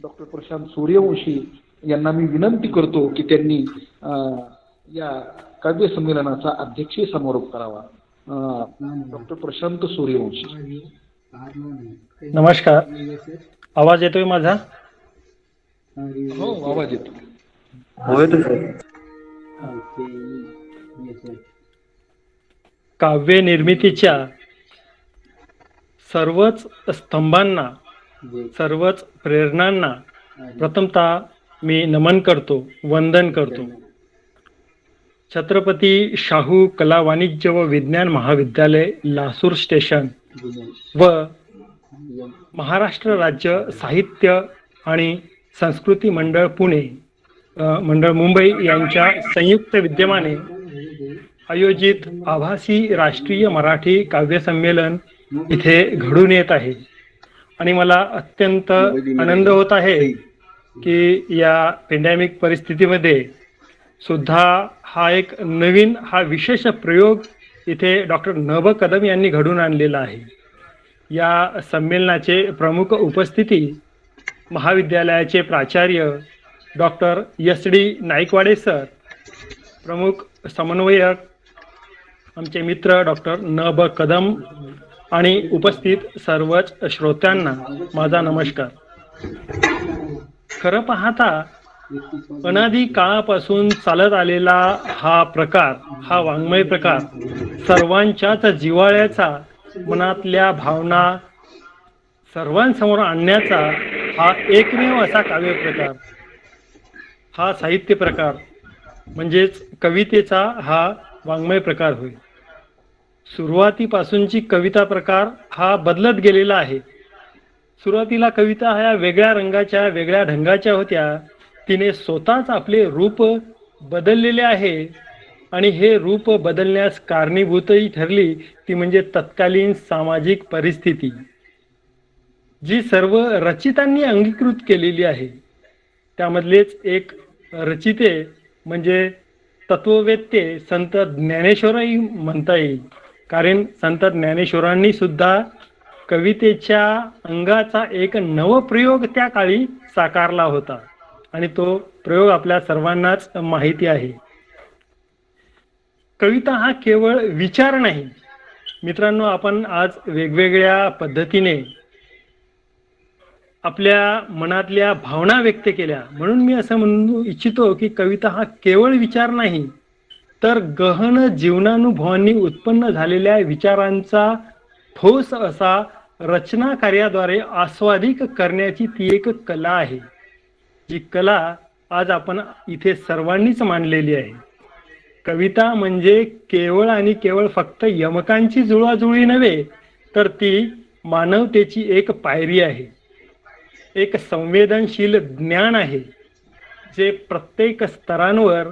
डॉक्टर प्रशांत सूर्यवंशी यांना मी विनंती करतो की त्यांनी या काव्य संमेलनाचा अध्यक्षीय समारोप करावा. डॉक्टर प्रशांत सूर्यवंशी. नमस्कार. आवाज येतोय माझा? हो, आवाज येतो. हो येतो सर. काव्य निर्मितीच्या सर्वच स्तंभांना, सर्वच प्रेरणांना प्रथमतः मी नमन करतो, वंदन करतो. छत्रपती शाहू कला वाणिज्य व विज्ञान महाविद्यालय लासूर स्टेशन व महाराष्ट्र राज्य साहित्य आणि संस्कृती मंडळ पुणे मंडळ मुंबई यांच्या संयुक्त विद्यमाने आयोजित आभासी राष्ट्रीय मराठी काव्य संमेलन इथे घडून येत आहे आणि मला अत्यंत आनंद होत आहे की या पेंडेमिक परिस्थितीमध्ये सुद्धा हा एक नवीन, हा विशेष प्रयोग इथे डॉक्टर न.ब. कदम यांनी घडून आणलेला आहे. या संमेलनाचे प्रमुख उपस्थिती महाविद्यालयाचे प्राचार्य डॉक्टर एस.डी. नाईकवाडे सर, प्रमुख समन्वयक आमचे मित्र डॉक्टर न.ब. कदम आणि उपस्थित सर्वच श्रोत्यांना माझा नमस्कार. खरं पाहता अनादी काळापासून चालत आलेला हा प्रकार, हा वाङ्मय प्रकार सर्वांच्याच जिव्हाळ्याचा, मनातल्या भावना सर्वांसमोर आणण्याचा हा एकमेव असा काव्य प्रकार, हा साहित्य प्रकार म्हणजेच कवितेचा हा वाङ्मय प्रकार होय. सुरुवातीपासूनची कविता प्रकार हा बदलत गेलेला आहे. सुरुवातीला कविता ह्या वेगळ्या रंगाच्या, वेगळ्या ढंगाच्या होत्या. तिने स्वतःच आपले रूप बदललेले आहे आणि हे रूप बदलण्यास कारणीभूतही ठरली ती म्हणजे तत्कालीन सामाजिक परिस्थिती, जी सर्व रचितांनी अंगीकृत केलेली आहे. त्यामधलेच एक रचिते म्हणजे तत्ववेत्ते संत ज्ञानेश्वरही म्हणता येईल, कारण संत ज्ञानेश्वरांनी सुद्धा कवितेच्या अंगाचा एक नवप्रयोग त्या काळी साकारला होता आणि तो प्रयोग आपल्या सर्वांनाच माहिती आहे. कविता हा केवळ विचार नाही. मित्रांनो, आपण आज वेगवेगळ्या पद्धतीने आपल्या मनातल्या भावना व्यक्त केल्या, म्हणून मी असं म्हणू इच्छितो की कविता हा केवळ विचार नाही, तर गहन जीवनानुभवांनी उत्पन्न झालेल्या विचारांचा ठोस असा रचना कार्याद्वारे आस्वादिक करण्याची ती एक कला आहे, जी कला आज आपण इथे सर्वांनीच मांडलेली आहे. कविता म्हणजे केवळ आणि केवळ फक्त यमकांची जुळवाजुळी नव्हे, तर ती मानवतेची एक पायरी आहे, एक संवेदनशील ज्ञान आहे, जे प्रत्येक स्तरांवर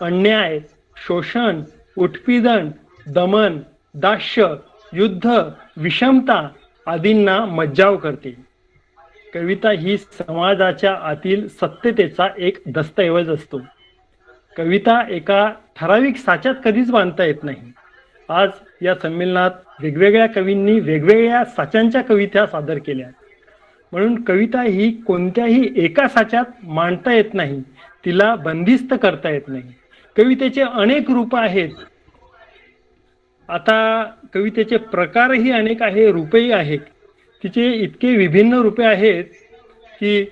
अन्याय, शोषण, उत्पीडन, दमन, दास्य, युद्ध, विषमता आदींना मज्जाव करते. कविता ही समाजाच्या आतील सत्यतेचा एक दस्तऐवज असतो. कविता एका ठराविक साच्यात कधीच बांधता येत नाही. आज या संमेलनात वेगवेगळ्या कवींनी वेगवेगळ्या साच्यांच्या कविता सादर केल्या. म्हणून कविता ही कोणत्याही एका साच्यात मांडता येत नाही, तिला बंदिस्त करता येत नाही. कवितेचे अनेक रूप आहेत. आता कवितेचे प्रकारही अनेक आहे, रूपही आहेत. तिचे इतके विभिन्न रूपे आहेत की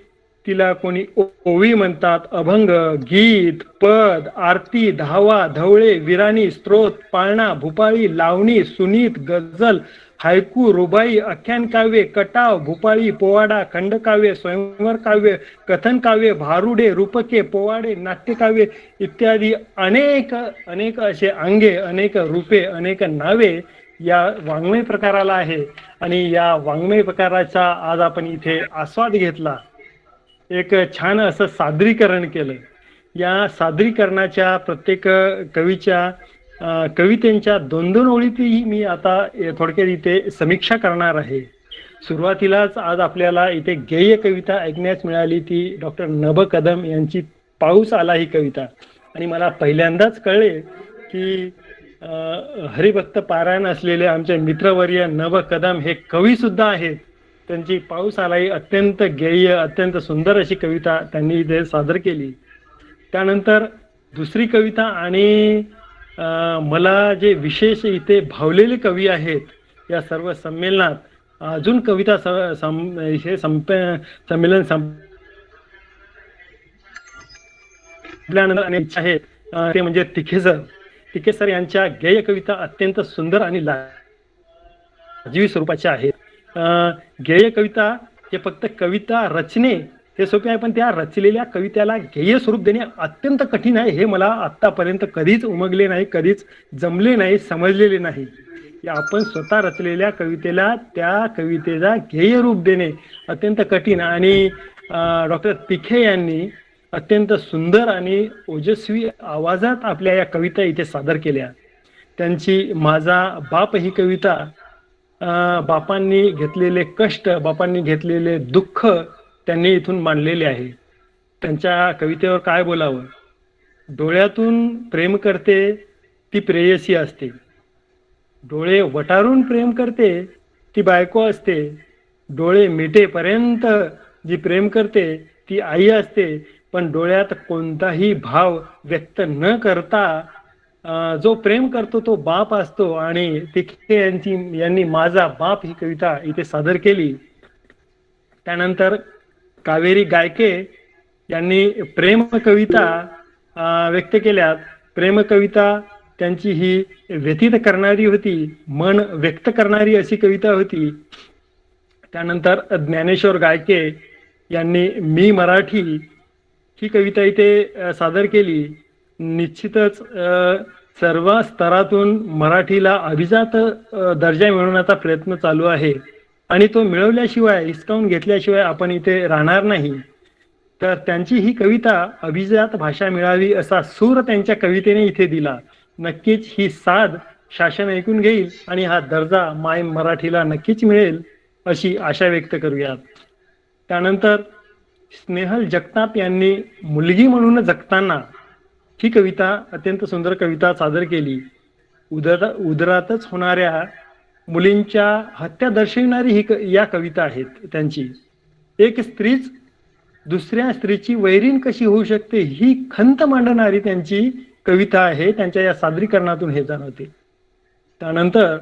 तिला कोणी ओवी म्हणतात, अभंग, गीत, पद, आरती, धावा, धवळे, विराणी, स्तोत्र, पाळणा, भूपाळी, लावणी, सुनीत, गझल, हायकू, रुबाई, आख्यान काव्य, कटाव, भूपाळी, पोवाडा, खंडकाव्य, स्वयंवर काव्य, कथन काव्य, भारुडे, रूपके, पोवाडे, नाट्यकाव्य इत्यादी अनेक अनेक असे अंगे, अनेक रूपे, अनेक नावे या वाङ्मय प्रकाराला आहे. आणि या वाङ्मय प्रकाराचा आज आपण इथे आस्वाद घेतला. एक छान असं सादरीकरण केलं. या सादरीकरणाच्या प्रत्येक कवितेच्या 2-2 ओळीतही मी आता थोडक्यात इथे समीक्षा करणार आहे. सुरुवातीलाच आज आपल्याला इथे गेय कविता ऐकण्यास मिळाली, ती डॉक्टर नभ कदम यांची पाऊस आला ही कविता. आणि मला पहिल्यांदाच कळले की हरिभक्त पारायण असलेले आमचे मित्रवर्य नभ कदम हे कवी सुद्धा आहेत. त्यांची पाऊस आला ही अत्यंत गेय, अत्यंत सुंदर अशी कविता त्यांनी इथे सादर केली. त्यानंतर दुसरी कविता आणि मला जे विशेष इथे भावलेले कवी आहेत या सर्व संमेलनात, अजून कविता संमेलन संपल्यानंतर अनेक इच्छा आहेत ते म्हणजे तिखे सर यांच्या गेय कविता अत्यंत सुंदर आणि लाजवी स्वरूपाच्या आहेत. गेय कविता हे फक्त कविता रचने हे सोपे आहे, पण त्या रचलेल्या कवितेला गेय स्वरूप देणे अत्यंत कठीण आहे. हे मला आत्तापर्यंत कधीच उमगले नाही, कधीच जमले नाही, समजलेले नाही. आपण स्वतः रचलेल्या कवितेला त्या कवितेचा गेय रूप देणे अत्यंत कठीण. आणि डॉक्टर तिखे यांनी अत्यंत सुंदर आणि ओजस्वी आवाजात आपल्या या कविता इथे सादर केल्या. त्यांची माझा बाप ही कविता बापांनी घेतलेले कष्ट, बापांनी घेतलेले दुःख त्यांनी इथून मांडलेले आहे. त्यांच्या कवितेवर काय बोलावं. डोळ्यातून प्रेम करते ती प्रेयसी असते, डोळे वटारून प्रेम करते ती बायको असते, डोळे मिटेपर्यंत जी प्रेम करते ती आई असते, पण डोळ्यात कोणताही भाव व्यक्त न करता जो प्रेम करतो तो बाप असतो. आणि तिखे यांनी माझा बाप ही कविता इथे सादर केली. त्यानंतर कावेरी गायके यांनी प्रेम कविता व्यक्त केल्यात. प्रेम कविता त्यांची ही व्यथित करणारी होती, मन व्यक्त करणारी अशी कविता होती. त्यानंतर ज्ञानेश्वर गायके यांनी मी मराठी ही कविता इथे सादर केली. निश्चितच सर्व स्तरातून मराठीला अभिजात दर्जा मिळवण्याचा प्रयत्न चालू आहे आणि तो मिळवल्याशिवाय, हिसकावून घेतल्याशिवाय आपण इथे राहणार नाही. तर त्यांची ही कविता अभिजात भाषा मिळावी असा सूर त्यांच्या कवितेने इथे दिला. नक्कीच ही साध शासन ऐकून घेईल आणि हा दर्जा माय मराठीला नक्कीच मिळेल अशी आशा व्यक्त करूयात. त्यानंतर स्नेहल जगताप यांनी मुलगी म्हणून जगताना ही कविता अत्यंत सुंदर कविता सादर केली. उदरातच होणाऱ्या मुलींच्या हत्या दर्शविणारी ही या कविता आहेत त्यांची. एक स्त्रीच दुसऱ्या स्त्रीची वैरीण कशी होऊ शकते ही खंत मांडणारी त्यांची कविता आहे. त्यांच्या या सादरीकरणातून हे जाणवते. त्यानंतर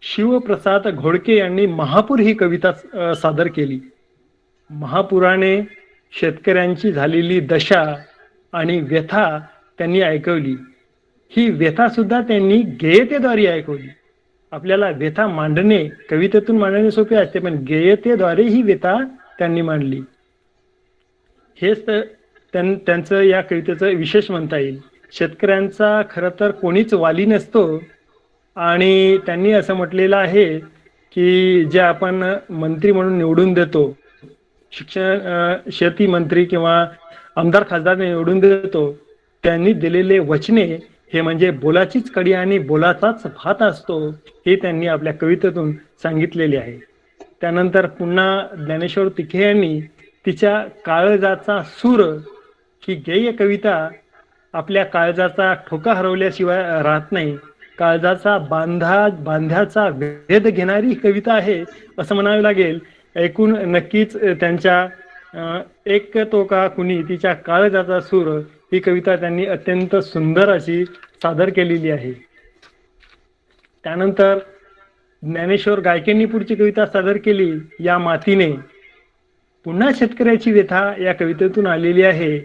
शिवप्रसाद घोडके यांनी महापूर ही कविता सादर केली. महापुराने शेतकऱ्यांची झालेली दशा आणि व्यथा त्यांनी ऐकवली. ही व्यथा सुद्धा त्यांनी गेयतेद्वारे ऐकवली. आपल्याला व्यथा मांडणे कवितेतून मांडणे सोपे असते, पण गेयतेद्वारे ही व्यथा त्यांनी मांडली. हेच त्यांचं या कवितेचं विशेष म्हणता येईल. शेतकऱ्यांचा खरं तर कोणीच वाली नसतो आणि त्यांनी असं म्हटलेलं आहे की जे आपण मंत्री म्हणून निवडून देतो, शेती मंत्री किंवा आमदार खासदार निवडून देतो, त्यांनी दिलेले वचने हे म्हणजे बोलाचीच कडी आणि बोलाचाच भात असतो हे त्यांनी आपल्या कवितेतून सांगितलेले आहे. त्यानंतर पुन्हा ज्ञानेश्वर तिखे यांनी तिच्या काळजाचा सूर ही गेय कविता आपल्या काळजाचा ठोका हरवल्याशिवाय राहत नाही, काळजाचा बांध्याचा वेध घेणारी कविता आहे असं म्हणावे लागेल. ऐकून नक्कीच त्यांच्या एक तो का कुणी तिच्या काळजाचा सूर ही कविता त्यांनी अत्यंत सुंदर अशी सादर केलेली आहे. त्यानंतर ज्ञानेश्वर गायकेंनी पुढची कविता सादर केली, या मातीने. पुन्हा शेतकऱ्याची व्यथा या कवितेतून आलेली आहे.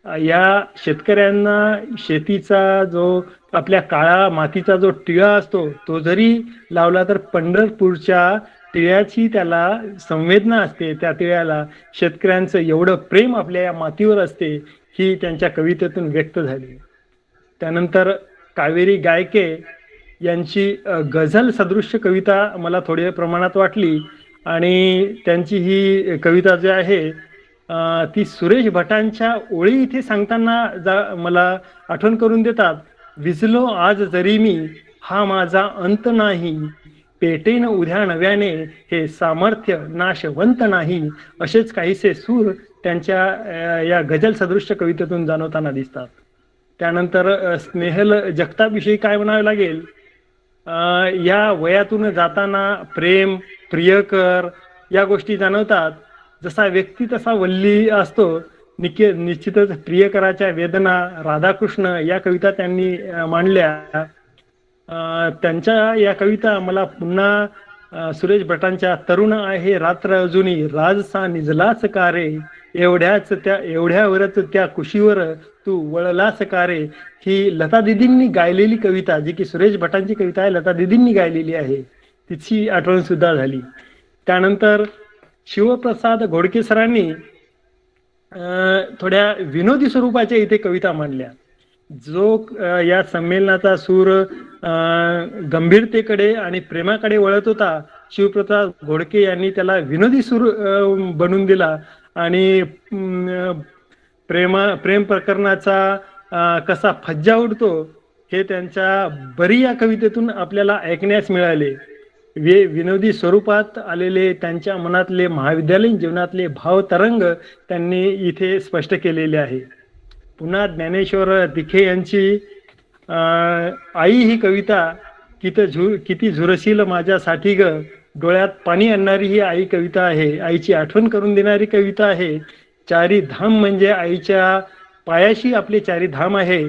या शेतकऱ्यांना शेतीचा जो आपल्या काळा मातीचा जो टिळा असतो तो जरी लावला तर पंढरपूरच्या टिळ्याची त्याला संवेदना असते. त्या टिळ्याला शेतकऱ्यांचं एवढं प्रेम आपल्या या मातीवर असते ही त्यांच्या कवितेतून व्यक्त झाली. त्यानंतर कावेरी गायके यांची गझल सदृश्य कविता मला थोड्या प्रमाणात वाटली आणि त्यांची ही कविता जी आहे ती सुरेश भटांच्या ओळी इथे सांगताना मला आठवण करून देतात. विझलो आज जरी मी, हा माझा अंत नाही, पेटेन उद्या नव्याने, हे सामर्थ्य नाशवंत नाही. असेच काहीसे सूर त्यांच्या या गझल सदृश्य कवितेतून जाणवताना दिसतात. त्यानंतर स्नेहल जगतापविषयी काय म्हणावे लागेल, या वयातून जाताना प्रेम, प्रियकर या गोष्टी जाणवतात. जसा व्यक्ती तसा वल्ली असतो. निश्चितच प्रियकराच्या वेदना, राधाकृष्ण या कविता त्यांनी मांडल्या. त्यांच्या या कविता मला पुन्हा सुरेश भटांच्या तरुण आहे रात्र अजूनी, राजसा निजलाच कारे, एवढ्यावरच त्या कुशीवर तू वळलाच कारे, ही लता दिदींनी गायलेली कविता, जी की सुरेश भटांची कविता आहे, लता दिदींनी गायलेली आहे, तिची आठवण सुद्धा झाली. त्यानंतर शिवप्रसाद घोडके सरांनी थोड्या विनोदी स्वरूपाच्या इथे कविता मांडल्या. जो या संमेलनाचा सूर गंभीरतेकडे आणि प्रेमाकडे वळत होता, शिवप्रसाद घोडके यांनी त्याला विनोदी सूर बनवून दिला आणि प्रेम प्रकरणाचा कसा फज्जा उडतो हे त्यांच्या बरी या कवितेतून आपल्याला ऐकण्यास मिळाले. विनोदी स्वरूपात आलेले त्यांच्या मनातले महाविद्यालयीन जीवनातले भावतरंग त्यांनी इथे स्पष्ट केलेले आहे. पुन्हा ज्ञानेश्वर तिखे यांची आई ही कविता, किती झुरशील माझ्यासाठी ग, डोळ्यात पाणी आणणारी ही आई कविता आहे, आईची आठवण करून देणारी कविता आहे. चारी धाम म्हणजे आईच्या पायाशी आपले चारी धाम आहे,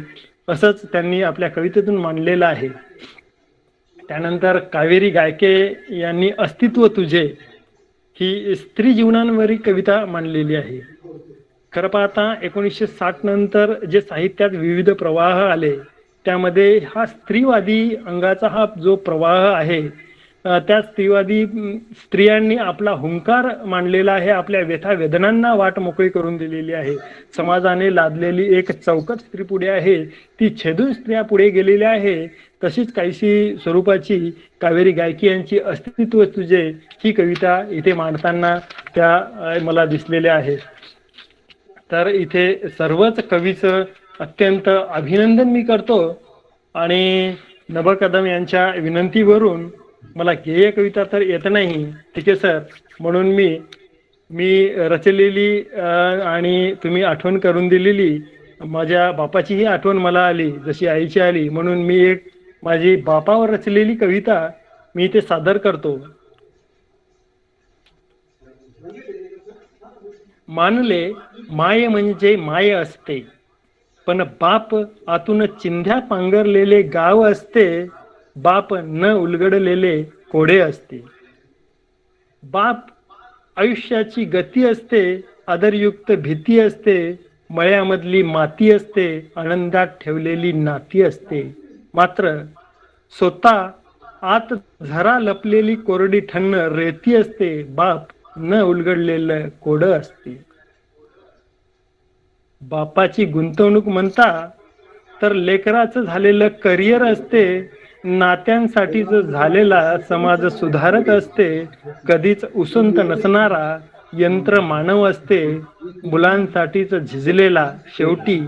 असंच त्यांनी आपल्या कवितेतून मांडलेलं आहे. त्यानंतर कावेरी गायके यांनी अस्तित्व तुझे ही स्त्री जीवनावरील कविता मांडलेली आहे. खरं पाहता 1960 नंतर जे साहित्यात विविध प्रवाह आले त्यामध्ये हा स्त्रीवादी अंगाचा हा जो प्रवाह आहे, त्या स्त्रीवादी स्त्रियांनी आपला हुंकार मांडलेला आहे, आपल्या व्यथा वेदनांना वाट मोकळी करून दिलेली आहे. समाजाने लादलेली एक चौकट स्त्री पुढे आहे, ती छेदून स्त्रिया पुढे गेलेल्या आहे. तशीच काहीशी स्वरूपाची कावेरी गायकी यांची अस्तित्व तुझे ही कविता इथे मांडताना त्या मला दिसलेल्या आहेत. तर इथे सर्वच कवीचं अत्यंत अभिनंदन मी करतो आणि नभ कदम यांच्या विनंतीवरून मला गेय कविता तर येत नाही, ठीक आहे सर, म्हणून मी रचलेली आणि तुम्ही आठवण करून दिलेली माझ्या बापाचीही आठवण मला आली जशी आईची आली, म्हणून मी एक माझी बापावर रचलेली कविता मी इथे सादर करतो. मानले माय म्हणजे माय असते, पण बाप आतून चिंध्या पांघरलेले गाव असते, बाप न उलगडलेले कोडे असते. बाप आयुष्याची गती असते, आदरयुक्त भीती असते, मळ्यामधली माती असते, आनंदात ठेवलेली नाती असते. मात्र स्वतः आत झरा लपलेली कोरडी ठन्न रेती असते, बाप न उलगडलेलं कोड असते. बापाची गुंतवणूक म्हणता तर लेकराचं झालेलं करिअर असते, नात्यांसाठीच झालेला समाज सुधारक असते, कधीच उसंत नसणारा यंत्र मानव असते, मुलांसाठीच झिजलेला शेवटी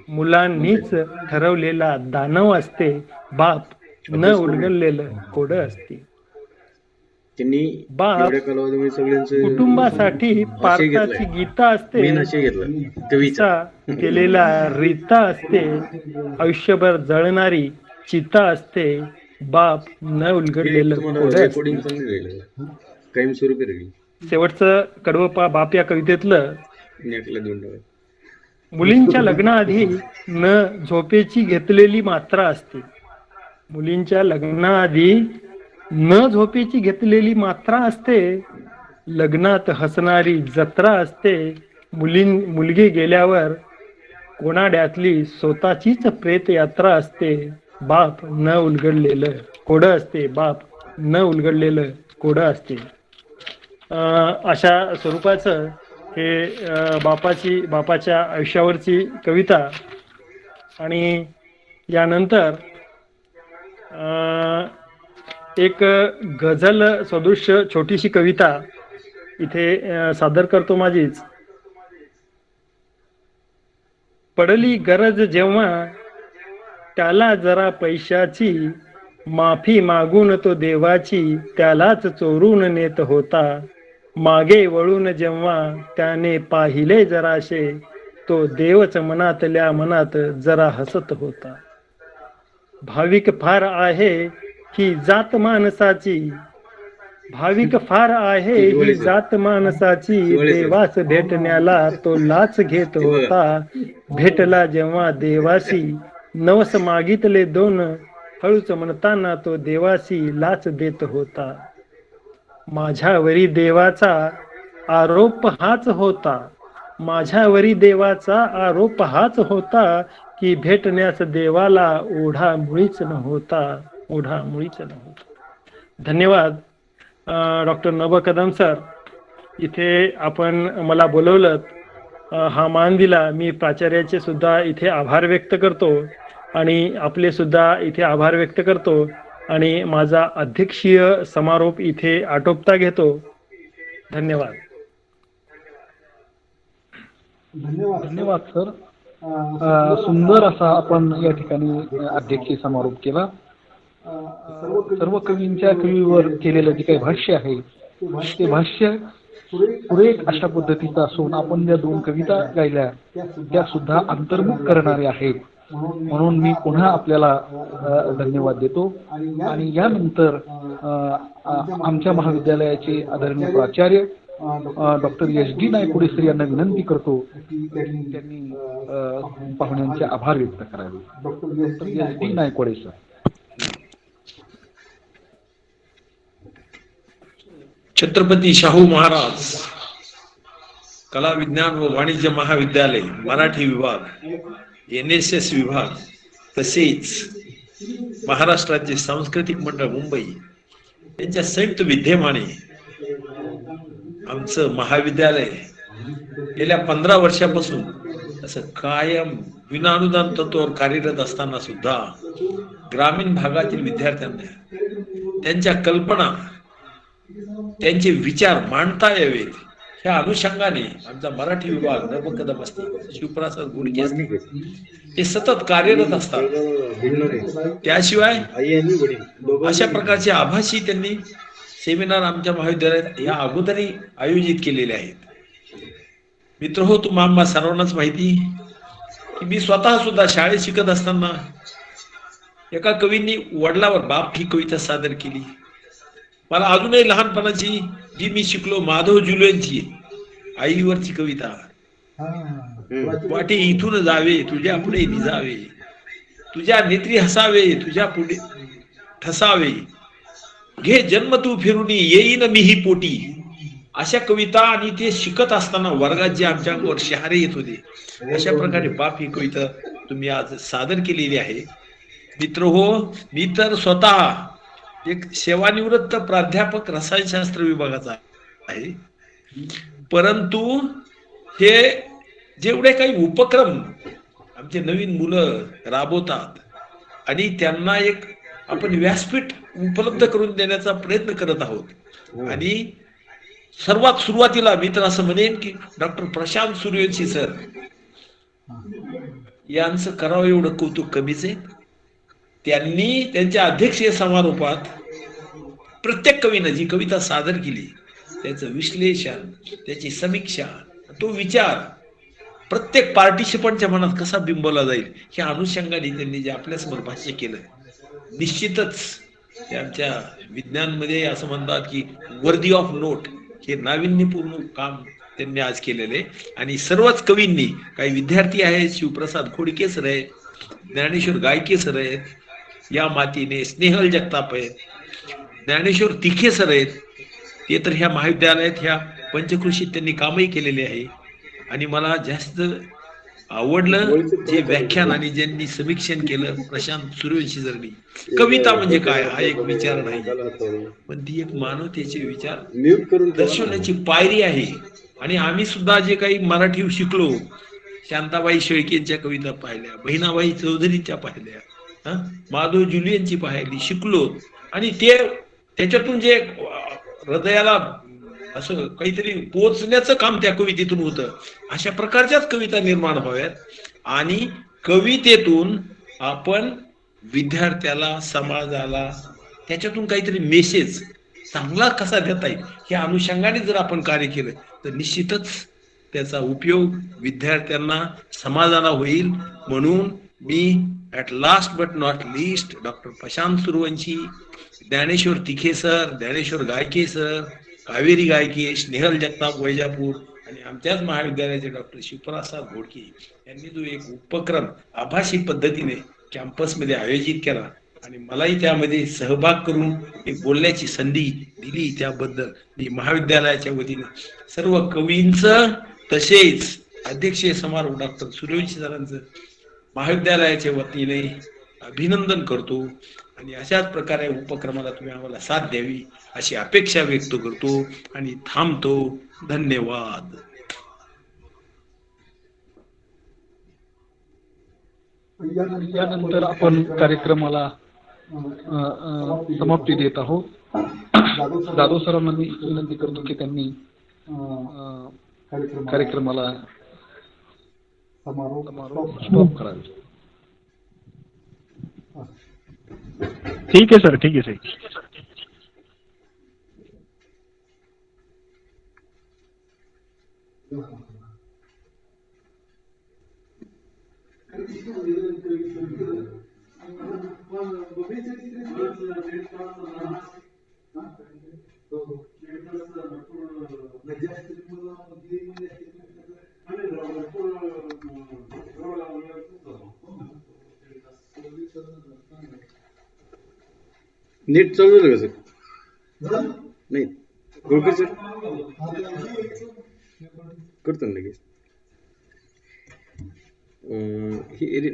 मुलांनीच ठरवलेला दानव असते, बाप न उलगडलेलं कोड असते. त्यांनी बाप एवढ्या कालावधीमध्ये सगळ्यांचं कुटुंबासाठी आशय पार्थाची घेतलाय. गीता असते, मेन आशय घेतला कवीचा. तिचा केलेला रीता असते, आयुष्यभर जळणारी चिता असते, बाप न उलगडलेलं तुम्हाला कोडं रेकॉर्डिंग असते. चांगली राहिलं, कायमस्वरूपी राहील. शेवटचं कडवं बाप या कवितेतलं नेकला देऊन टाका. मुलींच्या लग्नाआधी न झोपेची घेतलेली मात्रा असते. मुलींच्या लग्नाआधी न झोपेची घेतलेली मात्रा असते, लग्नात हसणारी जत्रा असते, मुलगी गेल्यावर कोणाड्यातली स्वतःचीच प्रेत यात्रा असते, बाप न उलगडलेलं कोडं असते, बाप न उलगडलेलं कोडं असते. अशा स्वरूपाचं हे बापाच्या आयुष्यावरची कविता. आणि यानंतर एक गझल सदृश्य छोटीशी कविता इथे सादर करतो माझीच. पडली गरज जेव्हा त्याला जरा पैशाची, माफी मागून तो देवाची त्यालाच चोरून नेत होता. मागे वळून जेव्हा त्याने पाहिले जराशे, तो देवच मनातल्या मनात जरा हसत होता. भाविक फार आहे ही जात माणसाची, भाविक फार आहे ही जात माणसाची, देवास भेटण्याला तो लाच घेत होता. भेटला जेव्हा देवाशी नवस मागितले दोन, हळूच म्हणताना तो देवाशी लाच देत होता. माझ्यावरी देवाचा आरोप हाच होता, माझ्यावरी देवाचा आरोप हाच होता, की भेटण्यास देवाला ओढा मुळीच नव्हता, ओढा मुळीच नव्हता. धन्यवाद डॉक्टर नभ कदम सर. इथे आपण मला बोलवलं, हा मान दिला. मी प्राचार्याचे सुद्धा इथे आभार व्यक्त करतो आणि आपले सुद्धा इथे आभार व्यक्त करतो आणि माझा अध्यक्षीय समारोप इथे आटोपता घेतो. धन्यवाद. धन्यवाद सर. सुंदर असा आपण या ठिकाणी अध्यक्षीय समारोप केला. सर्व कवींच्या कवीवर केलेलं जे काही भाष्य आहे ते भाष्य सुरेख अशा पद्धतीचं असून आपण ज्या दोन कविता गायल्या त्या सुद्धा अंतर्मुख करणाऱ्या आहेत. म्हणून मी पुन्हा आपल्याला धन्यवाद देतो. आणि यानंतर आमच्या महाविद्यालयाचे आदरणीय प्राचार्य डॉक्टर SD नायकोडे सर यांना विनंती करतो की त्यांनी पाहुण्यांचे आभार व्यक्त करावे. Doctor SD Naikode sir. Chhatrapati Shahu Maharaj कला विज्ञान व वाणिज्य महाविद्यालय मराठी विभाग, NSS विभाग, तसेच महाराष्ट्र राज्य सांस्कृतिक मंडळ मुंबई यांच्या संयुक्त विद्यमाने आमचं महाविद्यालय गेल्या 15 वर्षापासून असं कायम विनाअनुदान तत्वावर कार्यरत असताना सुद्धा ग्रामीण भागातील विद्यार्थ्यांना त्यांच्या कल्पना, त्यांचे विचार मांडता यावेत ह्या अनुषंगाने आमचा मराठी विभाग नभ कदम असतील, शिवप्रसाद गुडके असतील, हे सतत कार्यरत असतात. त्याशिवाय अशा प्रकारचे आभासी त्यांनी सेमिनार आमच्या महाविद्यालयात या अगोदरही आयोजित केलेले आहेत. मित्र हो, तुम्हाला सर्वांनाच माहिती की मी स्वतः सुद्धा शाळेत शिकत असताना एका कवींनी वडिलावर बाप ही कविता सादर केली. मला अजूनही लहानपणाची जी मी शिकलो माधव जुलेंची आईवरची कविता, वाटे इथून जावे तुझ्या पुढे निजावे, तुझ्या नेत्री हसावे तुझ्या पुढे ठसावे, घे जन्म तू फिरून येईन मीही पोटी, अशा कविता. आणि ते शिकत असताना वर्गात जे आमच्या अंगावर शहारे येत होते अशा प्रकारे बाप ही कविता तुम्ही आज सादर केलेली आहे. मित्र हो, मी तर स्वतः एक सेवानिवृत्त प्राध्यापक रसायनशास्त्र विभागाचा आहे, परंतु हे जेवढे काही उपक्रम आमचे नवीन मुलं राबवतात आणि त्यांना एक आपण व्यासपीठ उपलब्ध करून देण्याचा प्रयत्न करत आहोत. आणि सर्वात सुरुवातीला मी तर असं म्हणेन की डॉक्टर प्रशांत सूर्यवंशी सर यांचं करावं एवढं कौतुक कमीच आहे. त्यांनी त्यांच्या अध्यक्षीय समारोपात प्रत्येक कवीनं जी कविता सादर केली त्याचं विश्लेषण, त्याची समीक्षा, तो विचार प्रत्येक पार्टिसिपंटच्या मनात कसा बिंबवला जाईल ह्या अनुषंगाने त्यांनी जे आपल्यासमोर भाष्य केलं, निश्चितच ते आमच्या विज्ञानमध्ये असं म्हणतात की वर्दी ऑफ नोट, हे नाविन्यपूर्ण काम त्यांनी आज केलेले. आणि सर्वच कवींनी, काही विद्यार्थी आहेत, शिवप्रसाद खोडके सर आहेत, ज्ञानेश्वर गायके सर आहेत, या मातीने स्नेहल जगताप आहेत, ज्ञानेश्वर तिखे सर आहेत, ते तर ह्या महाविद्यालयात ह्या पंचकृषीत त्यांनी कामही केलेले आहे. आणि मला जास्त आवडलं जे व्याख्यान आणि ज्यांनी समीक्षण केलं प्रशांत सूर्यवंशी सरनी. कविता म्हणजे काय हा एक विचार नाही, पण ती एक मानवतेचे विचार दर्शवण्याची पायरी आहे. आणि आम्ही सुद्धा जे काही मराठी शिकलो, शांताबाई शेळकेंच्या कविता पाहिल्या, बहिणाबाई चौधरींच्या पाहिल्या, माधव जुलियनची पाहिली, शिकलो. आणि त्याच्यातून जे हृदयाला असं काहीतरी पोचण्याचं काम त्या कवितेतून होतं. अशा प्रकारच्याच कविता निर्माण व्हाव्यात आणि कवितेतून आपण विद्यार्थ्याला, समाजाला त्याच्यातून काहीतरी मेसेज चांगला कसा देता येईल या अनुषंगाने जर आपण कार्य केलं तर निश्चितच त्याचा उपयोग विद्यार्थ्यांना, समाजाला होईल. म्हणून मी at last but not least doctor Prashant Suryavanshi, Dnyaneshwar Tikhe sir, Dnyaneshwar Gayke sir, Kaveri गायके, स्नेहल जगताप वैजापूर आणि आमच्याच महाविद्यालयाचे डॉक्टर शिवप्रसाद घोडके यांनी जो एक उपक्रम आभासी पद्धतीने कॅम्पसमध्ये आयोजित केला आणि मलाही त्यामध्ये सहभाग करून एक बोलण्याची संधी दिली, त्याबद्दल मी महाविद्यालयाच्या वतीने सर्व कवींचं, तसेच अध्यक्षीय समारोह डॉक्टर सूर्यवंशी सरांचं महाविद्यालयाच्या वतीने अभिनंदन करतो. आणि अशाच प्रकारे उपक्रमाला तुम्ही आम्हाला साथ द्यावी अशी अपेक्षा व्यक्त करतो आणि थांबतो. धन्यवाद. यानंतर आपण कार्यक्रमाला समाप्ती देत आहोत. जाधव सरांना मी विनंती करतो की त्यांनी कार्यक्रमाला स्टॉप करावे. ठीक आहे सर, ठीक आहे सर. नेट चालू झालं का सर? नाही ओके सर, करतो ना लगेच.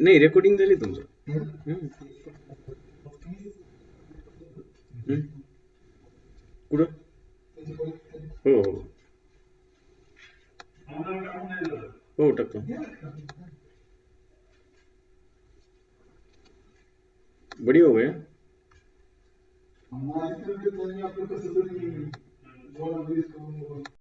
नाही रेकॉर्डिंग झाली तुमचं. कुठं? हो हो हो टाकतो. बढ़िया हो गया.